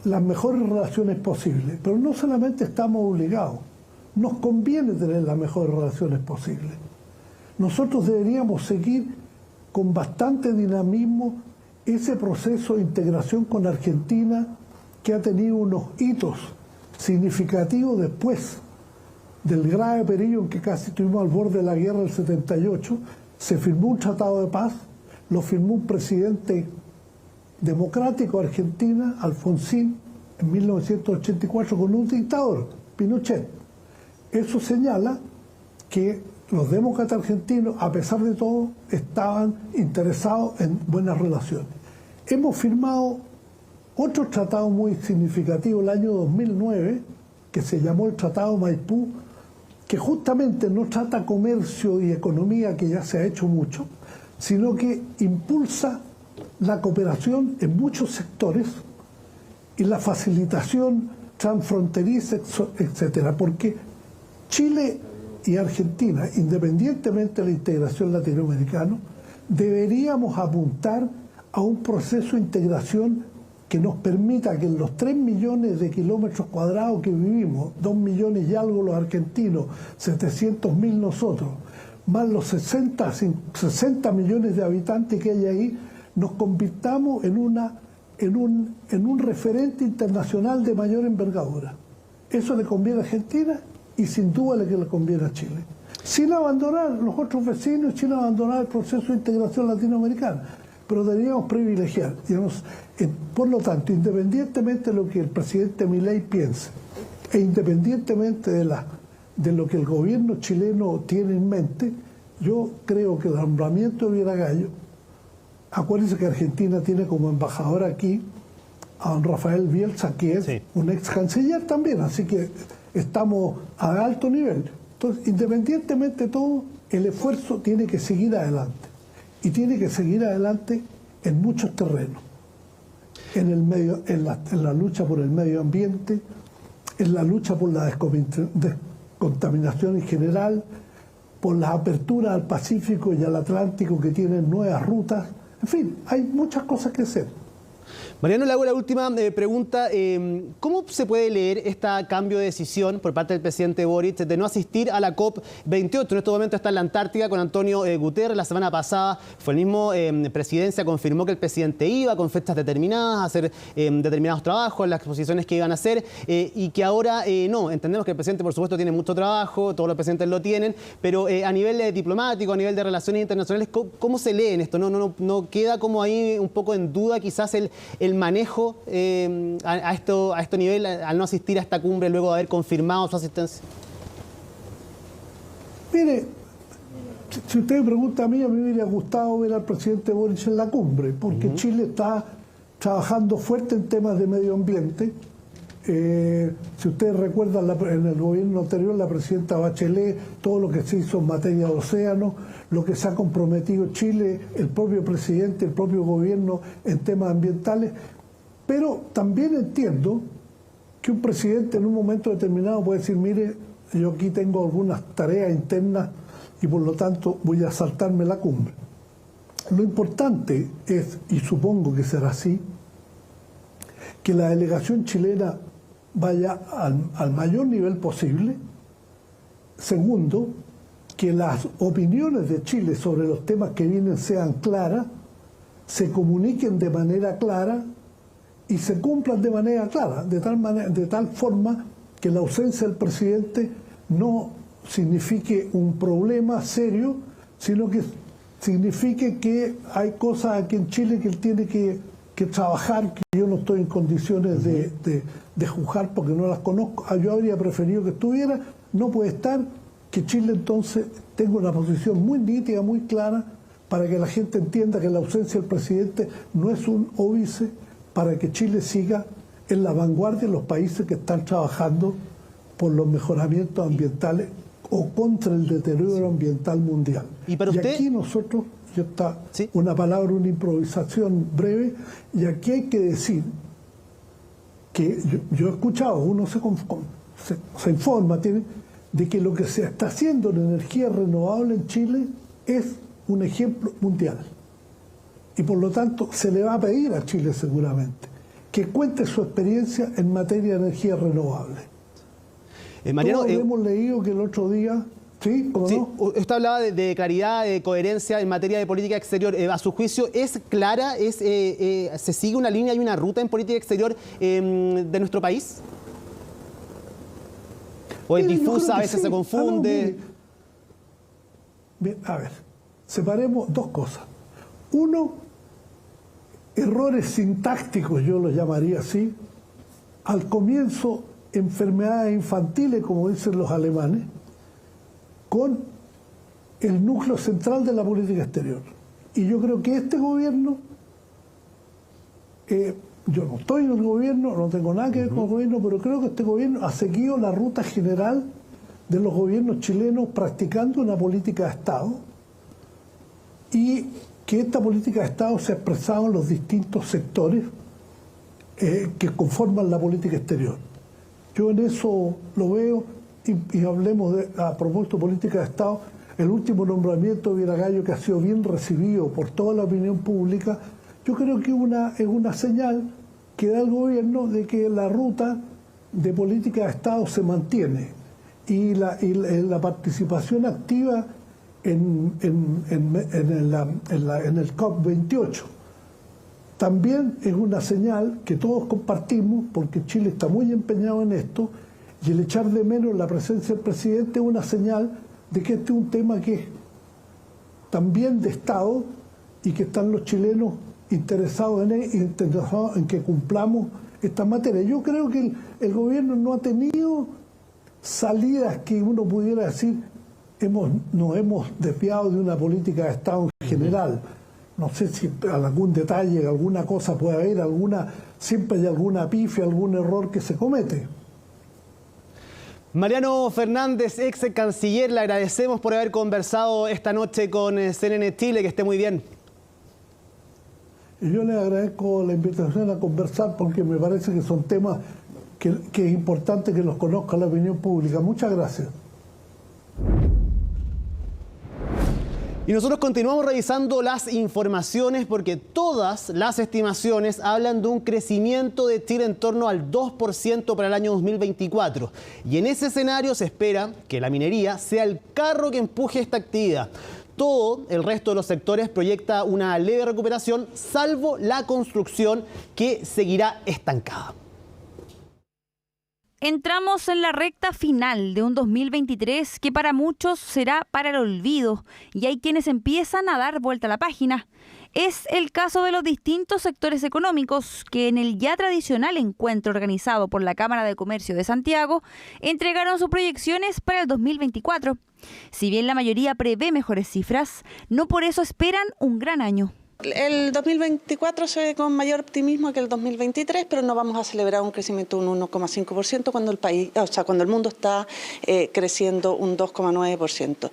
las mejores relaciones posibles, pero no solamente estamos obligados, nos conviene tener las mejores relaciones posibles. Nosotros deberíamos seguir con bastante dinamismo ese proceso de integración con Argentina, que ha tenido unos hitos significativos después del grave periodo en que casi estuvimos al borde de la guerra del 78. Se firmó un tratado de paz, lo firmó un presidente democrático de Argentina, Alfonsín, en 1984, con un dictador, Pinochet. Eso señala que los demócratas argentinos, a pesar de todo, estaban interesados en buenas relaciones. Hemos firmado otro tratado muy significativo el año 2009, que se llamó el Tratado Maipú, que justamente no trata comercio y economía, que ya se ha hecho mucho, sino que impulsa la cooperación en muchos sectores y la facilitación transfronteriza, etcétera, porque Chile y Argentina, independientemente de la integración latinoamericana, deberíamos apuntar a un proceso de integración que nos permita que en los 3 millones de kilómetros cuadrados que vivimos, 2 millones y algo los argentinos, 700.000 nosotros, más los 60 millones de habitantes que hay ahí, nos convirtamos en un referente internacional de mayor envergadura. Eso le conviene a Argentina y sin duda le conviene a Chile. Sin abandonar los otros vecinos, sin abandonar el proceso de integración latinoamericana. Pero deberíamos privilegiar. Digamos, por lo tanto, independientemente de lo que el presidente Milei piense, e independientemente de lo que el gobierno chileno tiene en mente, yo creo que el nombramiento de Viera-Gallo, acuérdense que Argentina tiene como embajador aquí a don Rafael Bielsa, que es un ex canciller también, así que estamos a alto nivel. Entonces, independientemente de todo, el esfuerzo tiene que seguir adelante. Y tiene que seguir adelante en muchos terrenos. En la lucha por el medio ambiente, en la lucha por la descontaminación en general, por las aperturas al Pacífico y al Atlántico que tienen nuevas rutas. En fin, hay muchas cosas que hacer. Mariano, le hago la última pregunta. ¿Cómo se puede leer este cambio de decisión por parte del presidente Boric de no asistir a la COP28? En este momento está en la Antártica con Antonio Guterres. La semana pasada fue el mismo presidencia, confirmó que el presidente iba con fechas determinadas a hacer determinados trabajos, las exposiciones que iban a hacer, y que ahora no. Entendemos que el presidente, por supuesto, tiene mucho trabajo, todos los presidentes lo tienen, pero a nivel diplomático, a nivel de relaciones internacionales, ¿cómo se lee en esto? ¿No queda como ahí un poco en duda quizás el manejo a este nivel al no asistir a esta cumbre luego de haber confirmado su asistencia? Mire, si usted me pregunta a mí me hubiera gustado ver al presidente Boric en la cumbre, porque Chile está trabajando fuerte en temas de medio ambiente. Si ustedes recuerdan, en el gobierno anterior, la presidenta Bachelet, todo lo que se hizo en materia de océano, lo que se ha comprometido Chile, el propio presidente, el propio gobierno en temas ambientales. Pero también entiendo que un presidente en un momento determinado puede decir, mire, yo aquí tengo algunas tareas internas y por lo tanto voy a saltarme la cumbre. Lo importante es, y supongo que será así, que la delegación chilena vaya al mayor nivel posible. Segundo, que las opiniones de Chile sobre los temas que vienen sean claras, se comuniquen de manera clara y se cumplan de manera clara, de tal forma que la ausencia del presidente no signifique un problema serio, sino que signifique que hay cosas aquí en Chile que él tiene que trabajar, que yo no estoy en condiciones de juzgar porque no las conozco. Yo habría preferido que estuviera, no puede estar, que Chile entonces tenga una posición muy nítida, muy clara, para que la gente entienda que la ausencia del presidente no es un óbice, para que Chile siga en la vanguardia de los países que están trabajando por los mejoramientos ambientales o contra el deterioro ambiental mundial. Y aquí nosotros, una palabra, una improvisación breve, y aquí hay que decir que yo he escuchado, uno se informa, de que lo que se está haciendo en energía renovable en Chile es un ejemplo mundial. Y por lo tanto se le va a pedir a Chile seguramente que cuente su experiencia en materia de energía renovable. Mariano, todos hemos leído que el otro día... ¿Sí? ¿Cómo no? Usted hablaba de claridad, de coherencia en materia de política exterior. A su juicio, ¿es clara? ¿Se sigue una línea y una ruta en política exterior de nuestro país? ¿O es difusa, a veces se confunde? A ver, separemos dos cosas. Uno, errores sintácticos, yo los llamaría así. Al comienzo, enfermedades infantiles, como dicen los alemanes, con el núcleo central de la política exterior. Y yo creo que este gobierno, yo no estoy en el gobierno, no tengo nada que ver con el gobierno, pero creo que este gobierno ha seguido la ruta general de los gobiernos chilenos practicando una política de Estado, y que esta política de Estado se ha expresado en los distintos sectores que conforman la política exterior. Yo en eso lo veo y hablemos a propósito de política de Estado. El último nombramiento de Viera-Gallo, que ha sido bien recibido por toda la opinión pública, yo creo que es una señal que da el gobierno de que la ruta de política de Estado se mantiene y la participación activa en el COP28. También es una señal que todos compartimos, porque Chile está muy empeñado en esto, y el echar de menos la presencia del presidente es una señal de que este es un tema que es también de Estado y que están los chilenos interesados en que cumplamos esta materia. Yo creo que el gobierno no ha tenido salidas que uno pudiera decir nos hemos desviado de una política de Estado en general. No sé si algún detalle, alguna cosa puede haber, siempre hay alguna pifia, algún error que se comete. Mariano Fernández, ex canciller, le agradecemos por haber conversado esta noche con CNN Chile, que esté muy bien. Y yo le agradezco la invitación a conversar porque me parece que son temas que es importante que los conozca la opinión pública. Muchas gracias. Y nosotros continuamos revisando las informaciones porque todas las estimaciones hablan de un crecimiento de Chile en torno al 2% para el año 2024. Y en ese escenario se espera que la minería sea el carro que empuje esta actividad. Todo el resto de los sectores proyecta una leve recuperación, salvo la construcción, que seguirá estancada. Entramos en la recta final de un 2023 que para muchos será para el olvido y hay quienes empiezan a dar vuelta a la página. Es el caso de los distintos sectores económicos que en el ya tradicional encuentro organizado por la Cámara de Comercio de Santiago entregaron sus proyecciones para el 2024. Si bien la mayoría prevé mejores cifras, no por eso esperan un gran año. El 2024 se ve con mayor optimismo que el 2023, pero no vamos a celebrar un crecimiento de un 1,5% cuando el mundo está creciendo un 2,9%.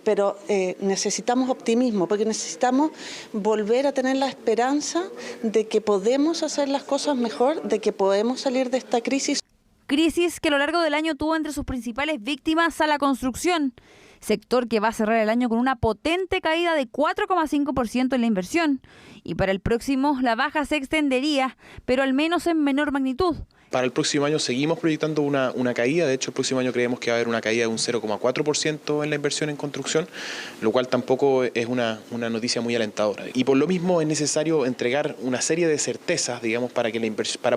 Pero necesitamos optimismo, porque necesitamos volver a tener la esperanza de que podemos hacer las cosas mejor, de que podemos salir de esta crisis. Crisis que a lo largo del año tuvo entre sus principales víctimas a la construcción, sector que va a cerrar el año con una potente caída de 4,5% en la inversión. Y para el próximo la baja se extendería, pero al menos en menor magnitud. Para el próximo año seguimos proyectando una caída. De hecho, el próximo año creemos que va a haber una caída de un 0,4% en la inversión en construcción, lo cual tampoco es una noticia muy alentadora. Y por lo mismo es necesario entregar una serie de certezas, digamos, para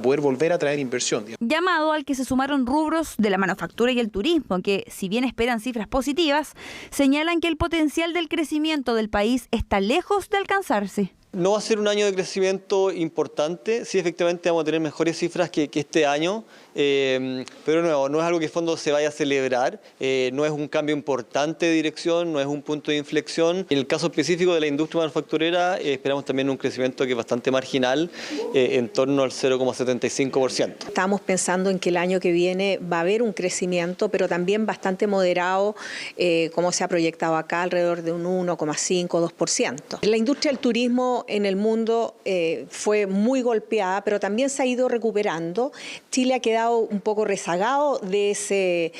poder volver a traer inversión. Llamado al que se sumaron rubros de la manufactura y el turismo, que si bien esperan cifras positivas, señalan que el potencial del crecimiento del país está lejos de alcanzarse. No va a ser un año de crecimiento importante, sí efectivamente vamos a tener mejores cifras que este año, pero de nuevo, no es algo que en fondo se vaya a celebrar, no es un cambio importante de dirección, no es un punto de inflexión. En el caso específico de la industria manufacturera esperamos también un crecimiento que es bastante marginal, en torno al 0,75%. Estamos pensando en que el año que viene va a haber un crecimiento, pero también bastante moderado, como se ha proyectado acá, alrededor de un 1,5 o 2%. La industria del turismo en el mundo fue muy golpeada, pero también se ha ido recuperando. Chile ha quedado un poco rezagado de ese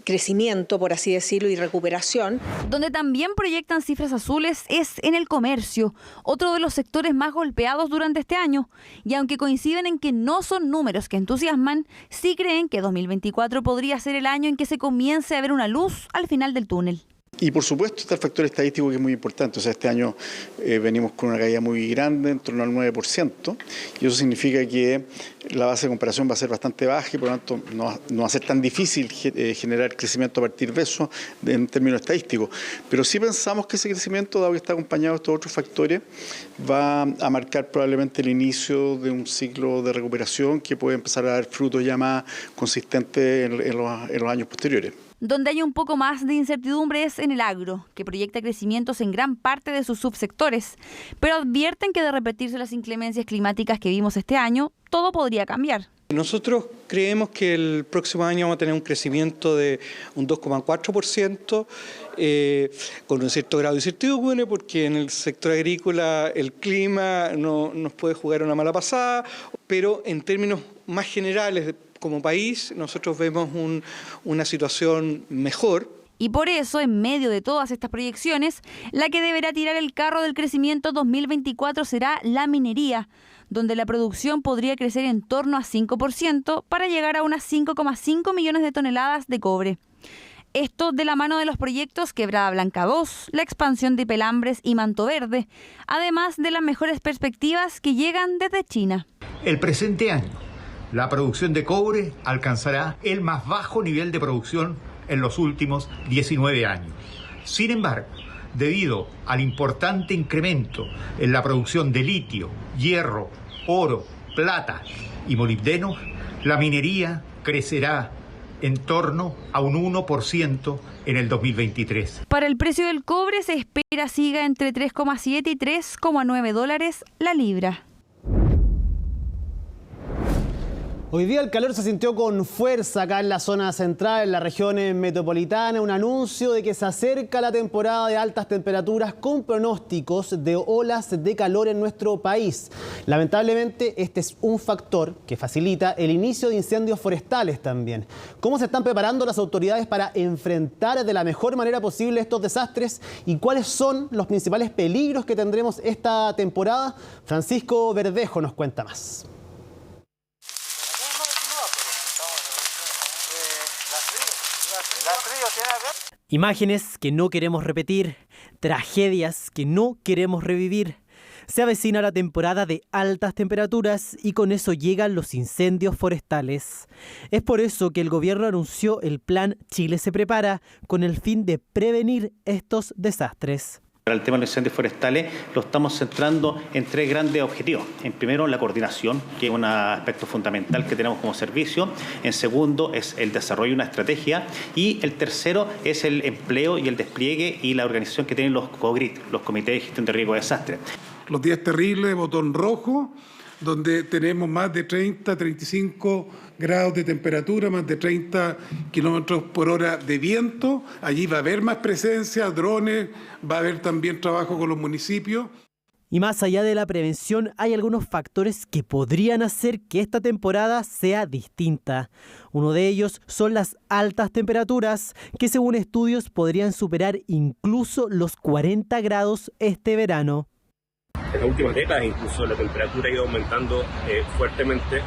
crecimiento, por así decirlo, y recuperación. Donde también proyectan cifras azules es en el comercio, otro de los sectores más golpeados durante este año. Y aunque coinciden en que no son números que entusiasman, sí creen que 2024 podría ser el año en que se comience a ver una luz al final del túnel. Y por supuesto está el factor estadístico que es muy importante. O sea, este año venimos con una caída muy grande, en torno al 9%, y eso significa que la base de comparación va a ser bastante baja y por lo tanto no va a ser tan difícil generar crecimiento a partir de eso en términos estadísticos. Pero sí pensamos que ese crecimiento, dado que está acompañado de estos otros factores, va a marcar probablemente el inicio de un ciclo de recuperación que puede empezar a dar frutos ya más consistentes en los años posteriores. Donde hay un poco más de incertidumbre es en el agro, que proyecta crecimientos en gran parte de sus subsectores, pero advierten que de repetirse las inclemencias climáticas que vimos este año, todo podría cambiar. Nosotros creemos que el próximo año vamos a tener un crecimiento de un 2,4%, con un cierto grado de incertidumbre, porque en el sector agrícola el clima no nos puede jugar una mala pasada, pero en términos más generales como país nosotros vemos una situación mejor. Y por eso, en medio de todas estas proyecciones, la que deberá tirar el carro del crecimiento 2024 será la minería, donde la producción podría crecer en torno a 5% para llegar a unas 5,5 millones de toneladas de cobre. Esto de la mano de los proyectos Quebrada Blanca 2, la expansión de Pelambres y Manto Verde, además de las mejores perspectivas que llegan desde China. El presente año, la producción de cobre alcanzará el más bajo nivel de producción en los últimos 19 años. Sin embargo, debido al importante incremento en la producción de litio, hierro, oro, plata y molibdeno, la minería crecerá en torno a un 1% en el 2023. Para el precio del cobre se espera siga entre 3,7 y 3,9 dólares la libra. Hoy día el calor se sintió con fuerza acá en la zona central, en la región metropolitana, un anuncio de que se acerca la temporada de altas temperaturas con pronósticos de olas de calor en nuestro país. Lamentablemente, este es un factor que facilita el inicio de incendios forestales también. ¿Cómo se están preparando las autoridades para enfrentar de la mejor manera posible estos desastres y cuáles son los principales peligros que tendremos esta temporada? Francisco Verdejo nos cuenta más. Imágenes que no queremos repetir, tragedias que no queremos revivir. Se avecina la temporada de altas temperaturas y con eso llegan los incendios forestales. Es por eso que el gobierno anunció el plan Chile se prepara con el fin de prevenir estos desastres. Para el tema de los incendios forestales lo estamos centrando en 3 grandes objetivos. En primero, la coordinación, que es un aspecto fundamental que tenemos como servicio. En segundo, es el desarrollo de una estrategia. Y el tercero es el empleo y el despliegue y la organización que tienen los COGRIT, los Comités de Gestión de Riesgo de Desastres. Los días terribles, botón rojo, donde tenemos más de 30, 35 grados de temperatura, más de 30 kilómetros por hora de viento. Allí va a haber más presencia, drones, va a haber también trabajo con los municipios. Y más allá de la prevención, hay algunos factores que podrían hacer que esta temporada sea distinta. Uno de ellos son las altas temperaturas, que según estudios podrían superar incluso los 40 grados este verano. En las últimas décadas incluso la temperatura ha ido aumentando fuertemente.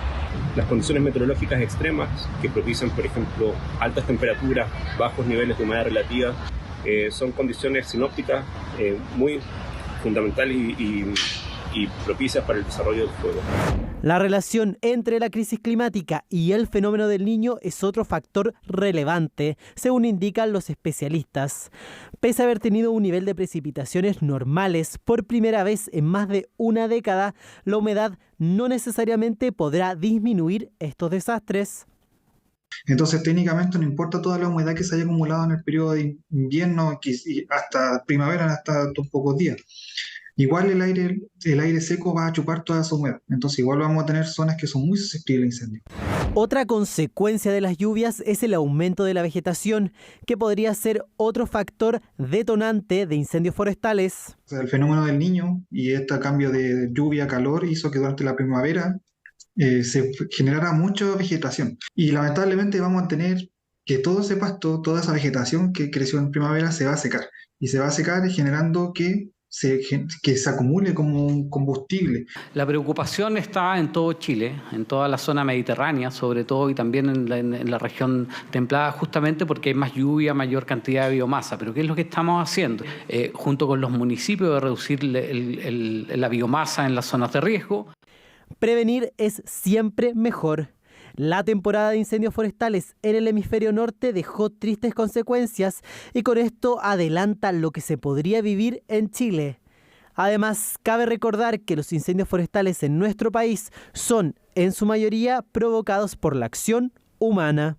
Las condiciones meteorológicas extremas que propician, por ejemplo, altas temperaturas, bajos niveles de humedad relativa, son condiciones sinópticas muy fundamentales y propicias para el desarrollo del fuego. La relación entre la crisis climática y el fenómeno del Niño es otro factor relevante, según indican los especialistas. Pese a haber tenido un nivel de precipitaciones normales por primera vez en más de una década, la humedad no necesariamente podrá disminuir estos desastres. Entonces, técnicamente no importa toda la humedad que se haya acumulado en el periodo de invierno y hasta primavera, hasta estos pocos días. Igual el aire seco va a chupar toda esa humedad, entonces igual vamos a tener zonas que son muy susceptibles a incendios. Otra consecuencia de las lluvias es el aumento de la vegetación, que podría ser otro factor detonante de incendios forestales. O sea, el fenómeno del Niño y este cambio de lluvia a calor hizo que durante la primavera se generara mucha vegetación. Y lamentablemente vamos a tener que todo ese pasto, toda esa vegetación que creció en primavera se va a secar. Y se va a secar generando que se acumule como un combustible. La preocupación está en todo Chile, en toda la zona mediterránea, sobre todo, y también en la región templada, justamente porque hay más lluvia, mayor cantidad de biomasa. Pero ¿qué es lo que estamos haciendo? Junto con los municipios, de reducir la biomasa en las zonas de riesgo. Prevenir es siempre mejor. La temporada de incendios forestales en el hemisferio norte dejó tristes consecuencias y con esto adelanta lo que se podría vivir en Chile. Además, cabe recordar que los incendios forestales en nuestro país son, en su mayoría, provocados por la acción humana.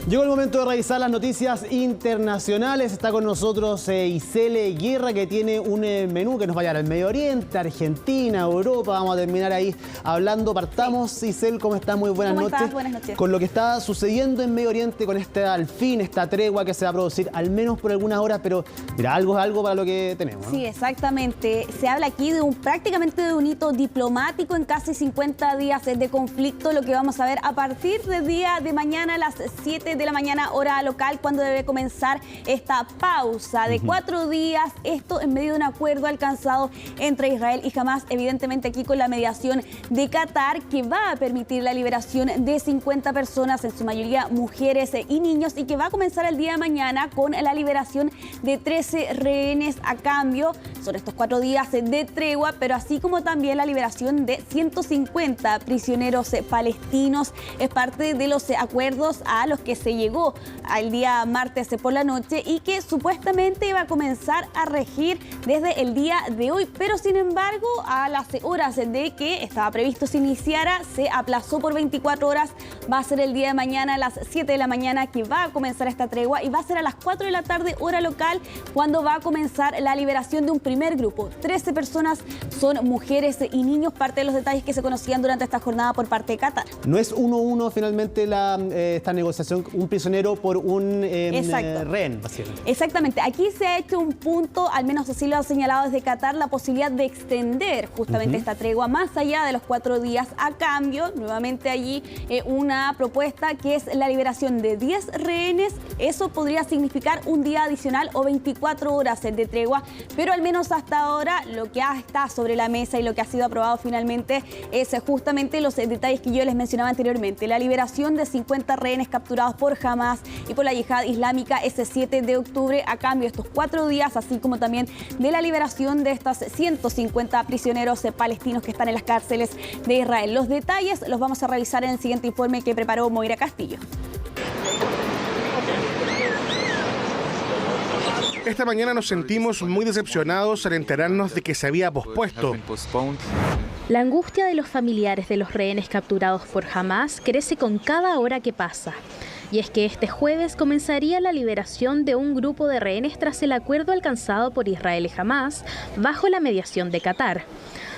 Llegó el momento de revisar las noticias internacionales. Está con nosotros Isel Guerra, que tiene un menú que nos va a llevar al Medio Oriente, Argentina, Europa. Vamos a terminar ahí hablando. Partamos, Isel, ¿cómo estás? Muy buenas noches. ¿Cómo estás? Buenas noches. Con lo que está sucediendo en Medio Oriente, con al fin, esta tregua que se va a producir, al menos por algunas horas, pero mira, algo es algo para lo que tenemos, ¿no? Sí, exactamente. Se habla aquí de prácticamente de un hito diplomático en casi 50 días de conflicto, lo que vamos a ver a partir del día de mañana a las 7 de la mañana, hora local, cuando debe comenzar esta pausa de 4 días. Esto en medio de un acuerdo alcanzado entre Israel y Hamás, evidentemente aquí con la mediación de Qatar, que va a permitir la liberación de 50 personas, en su mayoría mujeres y niños, y que va a comenzar el día de mañana con la liberación de 13 rehenes a cambio. Son estos 4 días de tregua, pero así como también la liberación de 150 prisioneros palestinos. Es parte de los acuerdos a los que se llegó el día martes por la noche y que supuestamente iba a comenzar a regir desde el día de hoy, pero sin embargo a las horas de que estaba previsto se iniciara se aplazó por 24 horas. Va a ser el día de mañana a las 7 de la mañana que va a comenzar esta tregua, y va a ser a las 4 de la tarde hora local cuando va a comenzar la liberación de un primer grupo. 13 personas son mujeres y niños, parte de los detalles que se conocían durante esta jornada por parte de Qatar. No es 1-1 finalmente esta negociación, un prisionero por un rehén, básicamente. Exactamente. Aquí se ha hecho un punto, al menos así lo ha señalado desde Qatar, la posibilidad de extender justamente esta tregua más allá de los 4 días, a cambio, nuevamente allí, una propuesta que es la liberación de 10 rehenes. Eso podría significar un día adicional o 24 horas de tregua, pero al menos hasta ahora lo que está sobre la mesa y lo que ha sido aprobado finalmente es justamente los detalles que yo les mencionaba anteriormente. La liberación de 50 rehenes capturados por Hamás y por la Yihad Islámica ese 7 de octubre a cambio de estos 4 días, así como también de la liberación de estas 150 prisioneros palestinos que están en las cárceles de Israel. Los detalles los vamos a revisar en el siguiente informe que preparó Moira Castillo. Esta mañana nos sentimos muy decepcionados al enterarnos de que se había pospuesto. La angustia de los familiares de los rehenes capturados por Hamás crece con cada hora que pasa. Y es que este jueves comenzaría la liberación de un grupo de rehenes tras el acuerdo alcanzado por Israel y Hamás bajo la mediación de Qatar.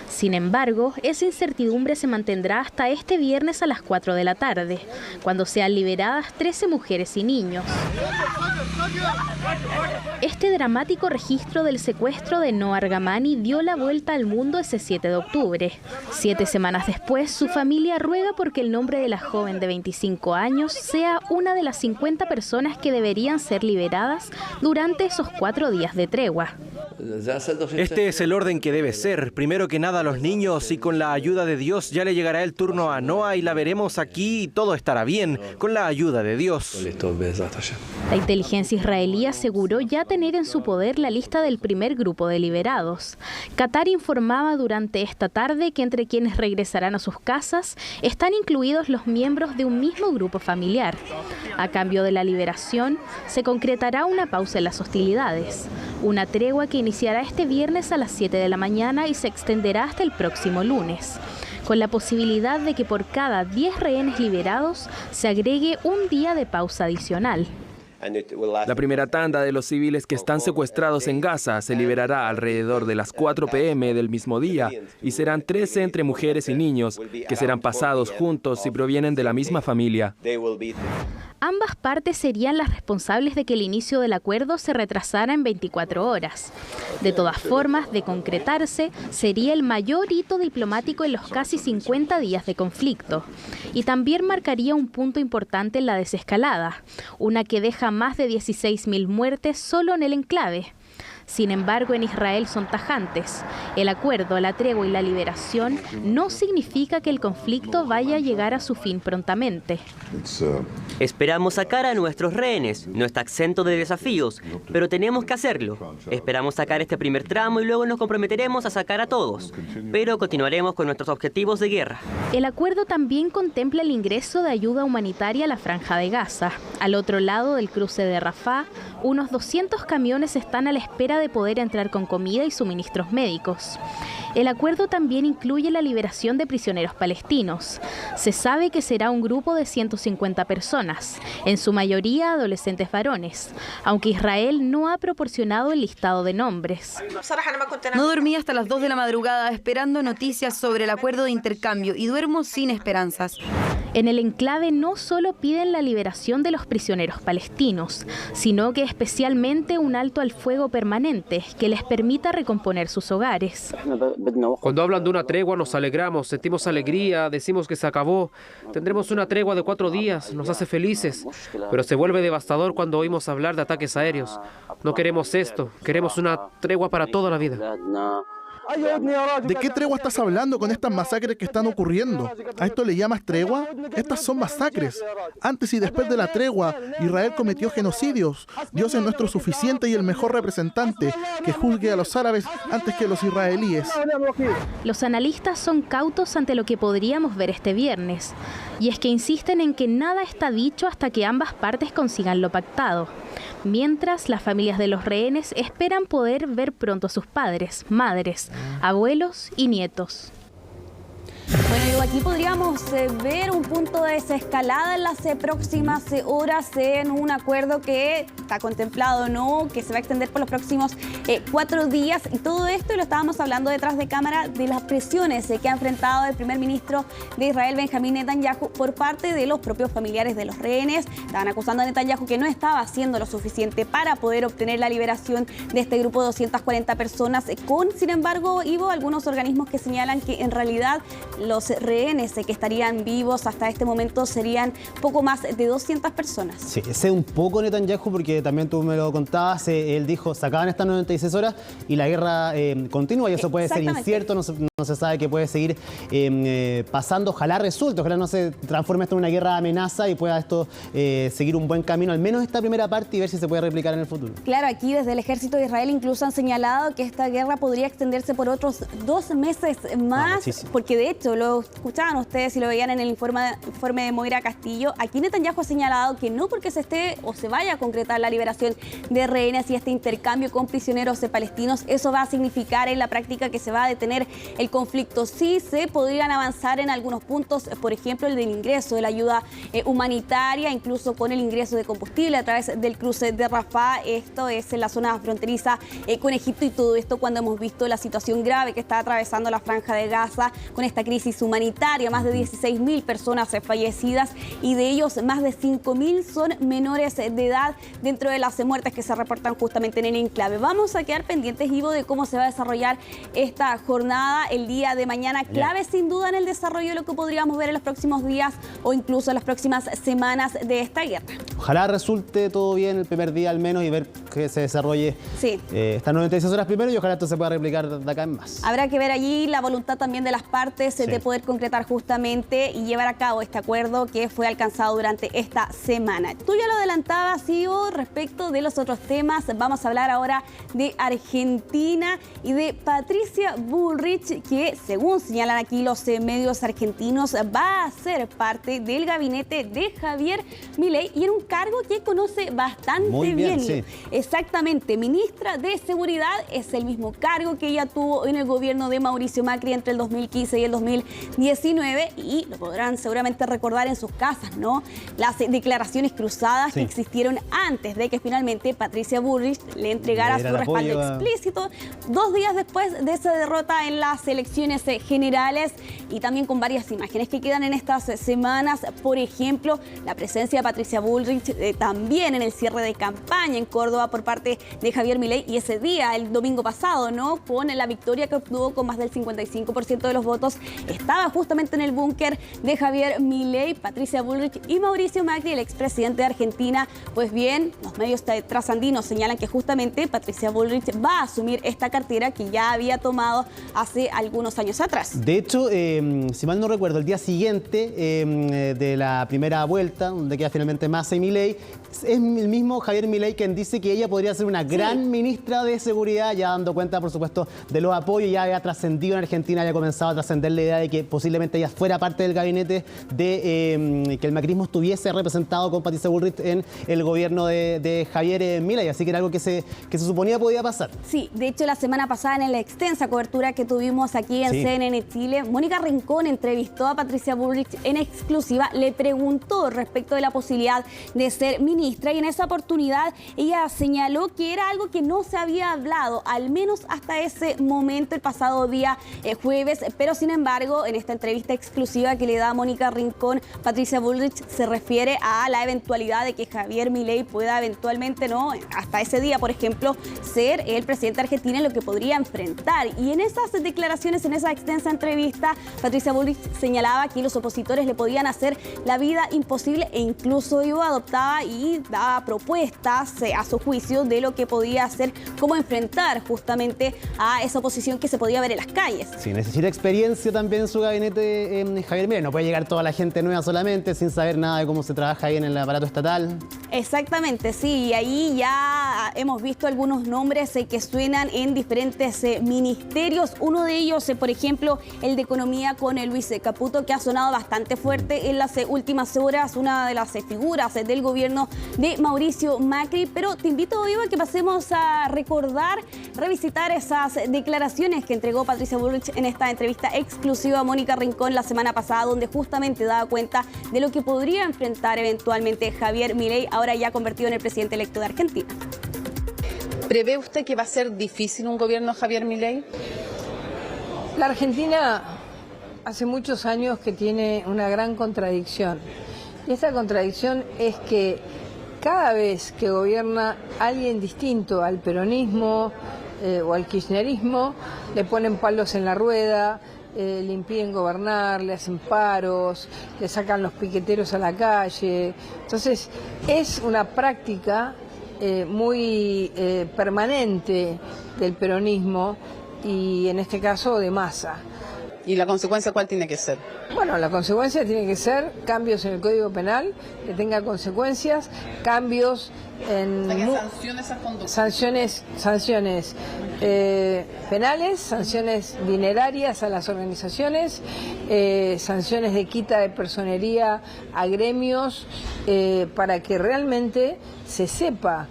Sin embargo, esa incertidumbre se mantendrá hasta este viernes a las 4 de la tarde, cuando sean liberadas 13 mujeres y niños. Este dramático registro del secuestro de Noa Argamani dio la vuelta al mundo ese 7 de octubre. 7 semanas después, su familia ruega porque el nombre de la joven de 25 años sea una de las 50 personas que deberían ser liberadas durante esos 4 días de tregua. Este es el orden que debe ser. Primero que nada los niños, y con la ayuda de Dios ya le llegará el turno a Noa y la veremos aquí y todo estará bien, con la ayuda de Dios. La inteligencia israelí aseguró ya tener en su poder la lista del primer grupo de liberados. Qatar informaba durante esta tarde que entre quienes regresarán a sus casas están incluidos los miembros de un mismo grupo familiar. A cambio de la liberación, se concretará una pausa en las hostilidades, una tregua que iniciará este viernes a las 7 de la mañana y se extenderá hasta el próximo lunes, con la posibilidad de que por cada 10 rehenes liberados se agregue un día de pausa adicional. La primera tanda de los civiles que están secuestrados en Gaza se liberará alrededor de las 4 p.m. del mismo día y serán 13 entre mujeres y niños que serán pasados juntos si provienen de la misma familia. Ambas partes serían las responsables de que el inicio del acuerdo se retrasara en 24 horas. De todas formas, de concretarse, sería el mayor hito diplomático en los casi 50 días de conflicto. Y también marcaría un punto importante en la desescalada, una que deja más de 16.000 muertes solo en el enclave. Sin embargo, en Israel son tajantes. El acuerdo, la tregua y la liberación no significa que el conflicto vaya a llegar a su fin prontamente. Esperamos sacar a nuestros rehenes. No está exento de desafíos, pero tenemos que hacerlo. Esperamos sacar este primer tramo y luego nos comprometeremos a sacar a todos. Pero continuaremos con nuestros objetivos de guerra. El acuerdo también contempla el ingreso de ayuda humanitaria a la Franja de Gaza. Al otro lado del cruce de Rafah, unos 200 camiones están a la espera de poder entrar con comida y suministros médicos. El acuerdo también incluye la liberación de prisioneros palestinos. Se sabe que será un grupo de 150 personas, en su mayoría adolescentes varones, aunque Israel no ha proporcionado el listado de nombres. No dormí hasta las 2 de la madrugada esperando noticias sobre el acuerdo de intercambio y duermo sin esperanzas. En el enclave no solo piden la liberación de los prisioneros palestinos, sino que especialmente un alto al fuego permanente que les permita recomponer sus hogares. Cuando hablan de una tregua nos alegramos, sentimos alegría, decimos que se acabó. Tendremos una tregua de 4 días, nos hace felices, pero se vuelve devastador cuando oímos hablar de ataques aéreos. No queremos esto, queremos una tregua para toda la vida. ¿De qué tregua estás hablando con estas masacres que están ocurriendo? ¿A esto le llamas tregua? Estas son masacres. Antes y después de la tregua, Israel cometió genocidios. Dios es nuestro suficiente y el mejor representante, que juzgue a los árabes antes que a los israelíes. Los analistas son cautos ante lo que podríamos ver este viernes, y es que insisten en que nada está dicho hasta que ambas partes consigan lo pactado. Mientras, las familias de los rehenes esperan poder ver pronto a sus padres, madres, abuelos y nietos. Bueno, Diego, aquí podríamos ver un punto de desescalada en las próximas horas en un acuerdo que está contemplado, ¿no? Que se va a extender por los próximos 4 días. Y todo esto lo estábamos hablando detrás de cámara de las presiones que ha enfrentado el primer ministro de Israel, Benjamín Netanyahu, por parte de los propios familiares de los rehenes. Estaban acusando a Netanyahu que no estaba haciendo lo suficiente para poder obtener la liberación de este grupo de 240 personas. Sin embargo, Ivo, algunos organismos que señalan que en realidad los rehenes que estarían vivos hasta este momento serían poco más de 200 personas. Sí, sé un poco Netanyahu porque también tú me lo contabas, él dijo, se acaban estas 96 horas y la guerra continúa y eso puede ser incierto, no se sabe que puede seguir pasando, ojalá resulte, ojalá no se transforme esto en una guerra amenaza y pueda esto seguir un buen camino, al menos esta primera parte y ver si se puede replicar en el futuro. Claro, aquí desde el ejército de Israel incluso han señalado que esta guerra podría extenderse por otros 2 meses más, porque de hecho lo escuchaban ustedes y lo veían en el informe de Moira Castillo. Aquí Netanyahu ha señalado que no porque se esté o se vaya a concretar la liberación de rehenes y este intercambio con prisioneros palestinos, eso va a significar en la práctica que se va a detener el conflicto. Sí se podrían avanzar en algunos puntos, por ejemplo el del ingreso de la ayuda humanitaria, incluso con el ingreso de combustible a través del cruce de Rafah. Esto es en la zona fronteriza con Egipto y todo esto cuando hemos visto la situación grave que está atravesando la Franja de Gaza con esta crisis humanitaria, más de 16.000 personas fallecidas y de ellos más de 5.000 son menores de edad dentro de las muertes que se reportan justamente en el enclave. Vamos a quedar pendientes, Ivo, de cómo se va a desarrollar esta jornada el día de mañana, clave sin duda en el desarrollo de lo que podríamos ver en los próximos días o incluso en las próximas semanas de esta guerra. Ojalá resulte todo bien el primer día al menos y ver que se desarrolle estas 96 horas primero y ojalá esto se pueda replicar de acá en más. Habrá que ver allí la voluntad también de las partes de poder concretar justamente y llevar a cabo este acuerdo que fue alcanzado durante esta semana. Tú ya lo adelantabas, Ivo, respecto de los otros temas. Vamos a hablar ahora de Argentina y de Patricia Bullrich, que según señalan aquí los medios argentinos, va a ser parte del gabinete de Javier Milei y en un cargo que conoce bastante bien. Sí. Exactamente, ministra de Seguridad, es el mismo cargo que ella tuvo en el gobierno de Mauricio Macri entre el 2015 y el 2019 y lo podrán seguramente recordar en sus casas, ¿no? Las declaraciones cruzadas que existieron antes de que finalmente Patricia Bullrich le entregara su respaldo explícito 2 días después de esa derrota en las elecciones generales y también con varias imágenes que quedan en estas semanas. Por ejemplo, la presencia de Patricia Bullrich también en el cierre de campaña en Córdoba por parte de Javier Milei y ese día, el domingo pasado, ¿no? Con la victoria que obtuvo con más del 55% de los votos, estaba justamente en el búnker de Javier Milei, Patricia Bullrich y Mauricio Macri, el expresidente de Argentina. Pues bien, los medios trasandinos señalan que justamente Patricia Bullrich va a asumir esta cartera que ya había tomado hace algunos años atrás. De hecho, si mal no recuerdo, el día siguiente de la primera vuelta, donde queda finalmente Massa y Milei, es el mismo Javier Milei quien dice que ella podría ser una gran ministra de Seguridad, ya dando cuenta, por supuesto, de los apoyos. Ya había trascendido en Argentina, había comenzado a trascender la idea de que posiblemente ella fuera parte del gabinete, de que el macrismo estuviese representado con Patricia Bullrich en el gobierno de Javier Milei, así que era algo que se suponía podía pasar. Sí, de hecho la semana pasada en la extensa cobertura que tuvimos aquí en CNN Chile, Mónica Rincón entrevistó a Patricia Bullrich en exclusiva, le preguntó respecto de la posibilidad de ser ministra y en esa oportunidad ella señaló que era algo que no se había hablado, al menos hasta ese momento el pasado día jueves, pero sin embargo en esta entrevista exclusiva que le da Mónica Rincón, Patricia Bullrich se refiere a la eventualidad de que Javier Milei pueda eventualmente, no, hasta ese día, por ejemplo, ser el presidente argentino en lo que podría enfrentar. Y en esas declaraciones, en esa extensa entrevista, Patricia Bullrich señalaba que los opositores le podían hacer la vida imposible e incluso adoptaba y daba propuestas a su juicio de lo que podía hacer, cómo enfrentar justamente a esa oposición que se podía ver en las calles. Sí, necesita experiencia también en su gabinete, Javier Milei. No puede llegar toda la gente nueva solamente sin saber nada de cómo se trabaja ahí en el aparato estatal. Exactamente, sí, y ahí ya hemos visto algunos nombres que suenan en diferentes ministerios. Uno de ellos, por ejemplo, el de Economía con Luis Caputo, que ha sonado bastante fuerte en las últimas horas, una de las figuras del gobierno de Mauricio Macri. Pero te invito, Ivo, a que pasemos a recordar, revisitar esas declaraciones que entregó Patricia Bullrich en esta entrevista exclusiva a Mónica Rincón la semana pasada, donde justamente daba cuenta de lo que podría enfrentar eventualmente Javier Milei, ahora ya convertido en el presidente electo de Argentina. ¿Prevé usted que va a ser difícil un gobierno Javier Milei? La Argentina hace muchos años que tiene una gran contradicción. Y esta contradicción es que cada vez que gobierna alguien distinto al peronismo o al kirchnerismo, le ponen palos en la rueda, le impiden gobernar, le hacen paros, le sacan los piqueteros a la calle. Entonces, es una práctica muy permanente del peronismo y en este caso de Massa. ¿Y la consecuencia cuál tiene que ser? Bueno, la consecuencia tiene que ser cambios en el Código Penal, que tenga consecuencias, cambios en sanciones a conducta. Sanciones penales, sanciones dinerarias a las organizaciones, sanciones de quita de personería a gremios, para que realmente se sepa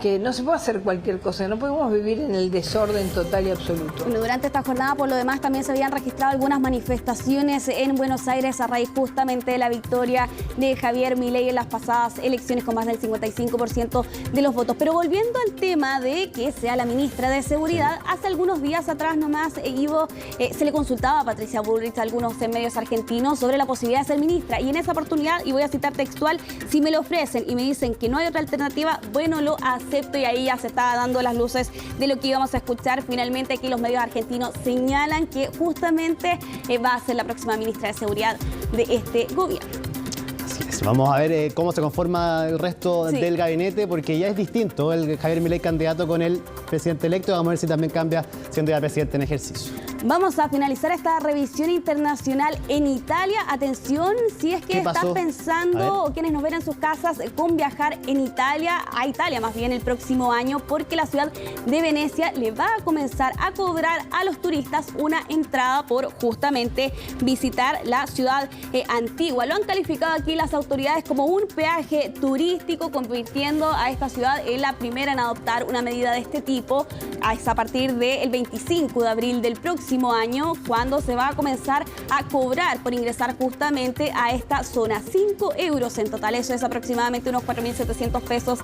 que no se puede hacer cualquier cosa, no podemos vivir en el desorden total y absoluto. Bueno, durante esta jornada, por lo demás, también se habían registrado algunas manifestaciones en Buenos Aires a raíz justamente de la victoria de Javier Milei en las pasadas elecciones con más del 55% de los votos. Pero volviendo al tema de que sea la ministra de Seguridad, hace algunos días atrás nomás, Ivo, se le consultaba a Patricia Bullrich a algunos medios argentinos sobre la posibilidad de ser ministra. Y en esa oportunidad, y voy a citar textual, si me lo ofrecen y me dicen que no hay otra alternativa, bueno, lo acepto, y ahí ya se estaba dando las luces de lo que íbamos a escuchar. Finalmente aquí los medios argentinos señalan que justamente va a ser la próxima ministra de Seguridad de este gobierno. Así es. Vamos a ver cómo se conforma el resto del gabinete, porque ya es distinto el Javier Milei candidato con el presidente electo. Vamos a ver si también cambia siendo ya presidente en ejercicio. Vamos a finalizar esta revisión internacional en Italia. Atención, si es que están pensando o quienes nos ven en sus casas con viajar a Italia más bien el próximo año, porque la ciudad de Venecia le va a comenzar a cobrar a los turistas una entrada por justamente visitar la ciudad antigua. Lo han calificado aquí las autoridades como un peaje turístico, convirtiendo a esta ciudad en la primera en adoptar una medida de este tipo. Es a partir del 25 de abril del próximo año cuando se va a comenzar a cobrar por ingresar justamente a esta zona. 5 euros en total, eso es aproximadamente unos 4.700 pesos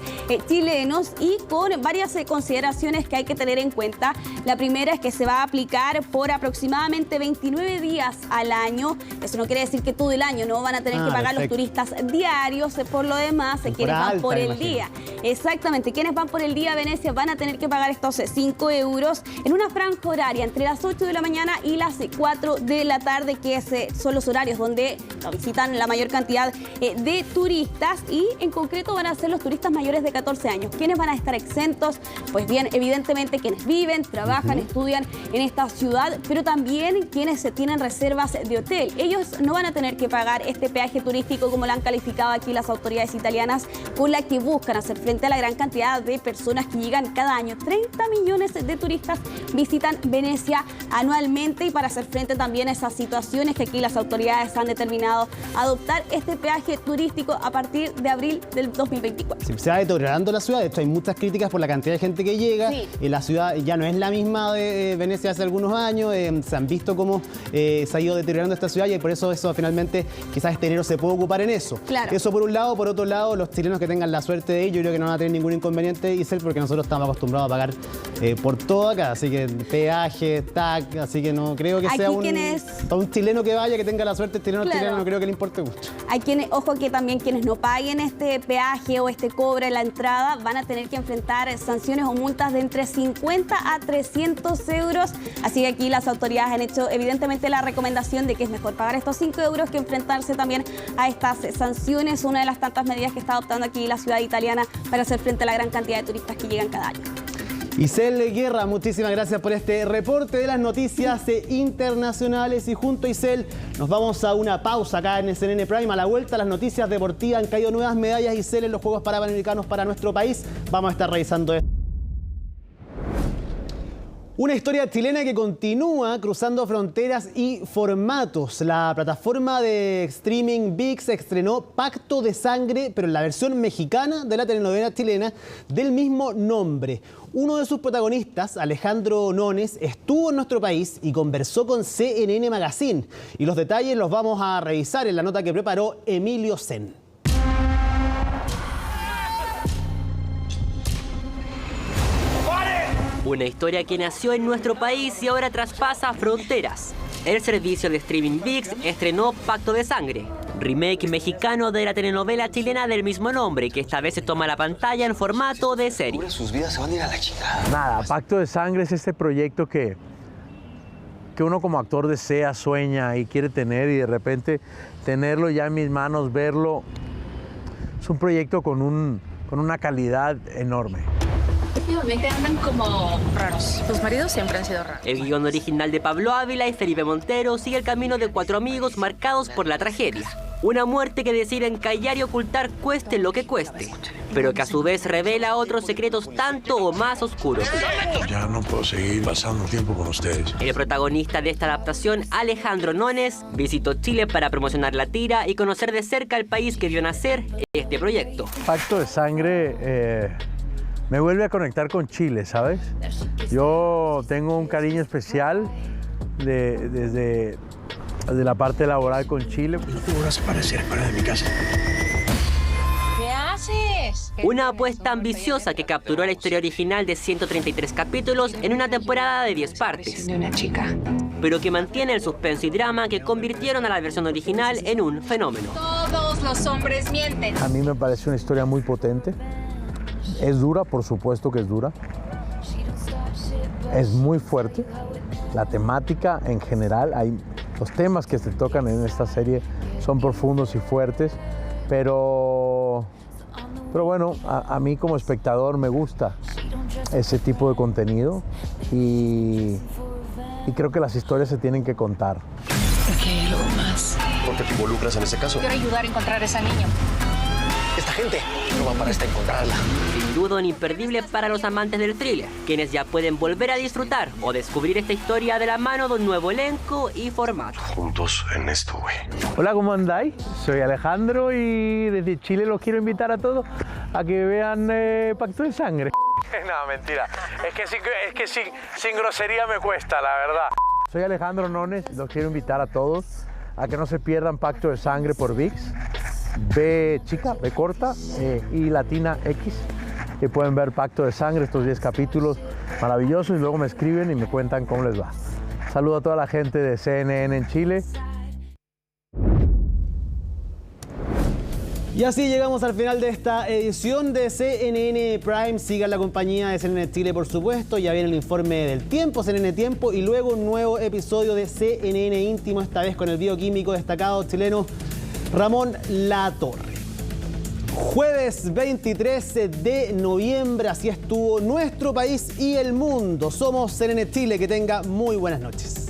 chilenos, y con varias consideraciones que hay que tener en cuenta. La primera es que se va a aplicar por aproximadamente 29 días al año. Eso no quiere decir que todo el año no van a tener que pagar los turistas diarios, por lo demás, quienes van por el día. Exactamente, quienes van por el día a Venecia van a tener que pagar estos 5 euros en una franja horaria entre las 8 de la mañana y las 4 de la tarde, que son los horarios donde visitan la mayor cantidad de turistas, y en concreto van a ser los turistas mayores de 14 años. ¿Quiénes van a estar exentos? Pues bien, evidentemente quienes viven, trabajan, estudian en esta ciudad, pero también quienes tienen reservas de hotel. Ellos no van a tener que pagar este peaje turístico, como lo han calificado aquí las autoridades italianas, con la que buscan hacer frente a la gran cantidad de personas que llegan cada año. 30 millones de turistas visitan Venecia anualmente, y para hacer frente también a esas situaciones que aquí las autoridades han determinado adoptar este peaje turístico a partir de abril del 2024. Sí, se va deteriorando la ciudad. De hecho, hay muchas críticas por la cantidad de gente que llega. Sí. La ciudad ya no es la misma de Venecia hace algunos años. Se han visto cómo se ha ido deteriorando esta ciudad, y por eso finalmente quizás este dinero se puede ocupar en eso. Claro. Eso por un lado. Por otro lado, los chilenos que tengan la suerte de ir, yo creo que no van a tener ningún inconveniente, Isel, porque nosotros estamos acostumbrados a pagar por todo acá. Así que peaje, TAC, así que no creo que sea un chileno que vaya, que tenga la suerte, chileno, no creo que le importe mucho. Hay quienes, ojo, que también quienes no paguen este peaje o este cobre en la entrada van a tener que enfrentar sanciones o multas de entre 50 a 300 euros. Así que aquí las autoridades han hecho evidentemente la recomendación de que es mejor pagar estos 5 euros que enfrentarse también a estas sanciones, una de las tantas medidas que está adoptando aquí la ciudad italiana para hacer frente a la gran cantidad de turistas que llegan cada año. Isel Guerra, muchísimas gracias por este reporte de las noticias internacionales. Y junto a Isel nos vamos a una pausa acá en CNN Prime. A la vuelta, las noticias deportivas. Han caído nuevas medallas, Isel, en los Juegos Panamericanos para nuestro país. Vamos a estar revisando esto. Una historia chilena que continúa cruzando fronteras y formatos. La plataforma de streaming ViX estrenó Pacto de Sangre, pero en la versión mexicana de la telenovela chilena del mismo nombre. Uno de sus protagonistas, Alejandro Nones, estuvo en nuestro país y conversó con CNN Magazine. Y los detalles los vamos a revisar en la nota que preparó Emilio Sen. Una historia que nació en nuestro país y ahora traspasa fronteras. El servicio de streaming ViX estrenó Pacto de Sangre, remake mexicano de la telenovela chilena del mismo nombre, que esta vez se toma la pantalla en formato de serie. Sus vidas se van a ir a la chingada. Nada, Pacto de Sangre es este proyecto que uno como actor desea, sueña y quiere tener, y de repente tenerlo ya en mis manos, verlo. Es un proyecto con una calidad enorme. Últimamente andan como raros. Sus maridos siempre han sido raros. El guión original de Pablo Ávila y Felipe Montero sigue el camino de 4 amigos marcados por la tragedia. Una muerte que deciden callar y ocultar cueste lo que cueste, pero que a su vez revela otros secretos tanto o más oscuros. Ya no puedo seguir pasando tiempo con ustedes. El protagonista de esta adaptación, Alejandro Nones, visitó Chile para promocionar la tira y conocer de cerca el país que vio nacer este proyecto. Pacto de Sangre me vuelve a conectar con Chile, ¿sabes? Yo tengo un cariño especial desde la parte laboral con Chile. No te vuelvas a aparecer fuera de mi casa. ¿Qué haces? Una apuesta ambiciosa que capturó la historia original de 133 capítulos en una temporada de 10 partes. De una chica. Pero que mantiene el suspenso y drama que convirtieron a la versión original en un fenómeno. Todos los hombres mienten. A mí me parece una historia muy potente. Es dura, por supuesto que es dura. Es muy fuerte. La temática en general, los temas que se tocan en esta serie son profundos y fuertes, pero bueno, a mí como espectador me gusta ese tipo de contenido y creo que las historias se tienen que contar. Porque hay algo más. ¿Por qué te involucras en ese caso? Quiero ayudar a encontrar a ese niño. Esta gente no va para encontrarla. Sin duda un imperdible para los amantes del thriller, quienes ya pueden volver a disfrutar o descubrir esta historia de la mano de un nuevo elenco y formato. Juntos en esto, güey. Hola, ¿cómo andáis? Soy Alejandro y desde Chile los quiero invitar a todos a que vean Pacto de Sangre. No, mentira. Es que sin grosería me cuesta, la verdad. Soy Alejandro Nones, los quiero invitar a todos a que no se pierdan Pacto de Sangre por ViX. B chica, B corta y latina X, que pueden ver Pacto de Sangre, estos 10 capítulos maravillosos, y luego me escriben y me cuentan cómo les va. Saludo a toda la gente de CNN en Chile. Y así llegamos al final de esta edición de CNN Prime. Sigan la compañía de CNN Chile, por supuesto. Ya viene el informe del tiempo, CNN Tiempo, y luego un nuevo episodio de CNN Íntimo, esta vez con el bioquímico destacado chileno Ramón Latorre. Jueves 23 de noviembre, así estuvo nuestro país y el mundo. Somos CNN Chile, que tenga muy buenas noches.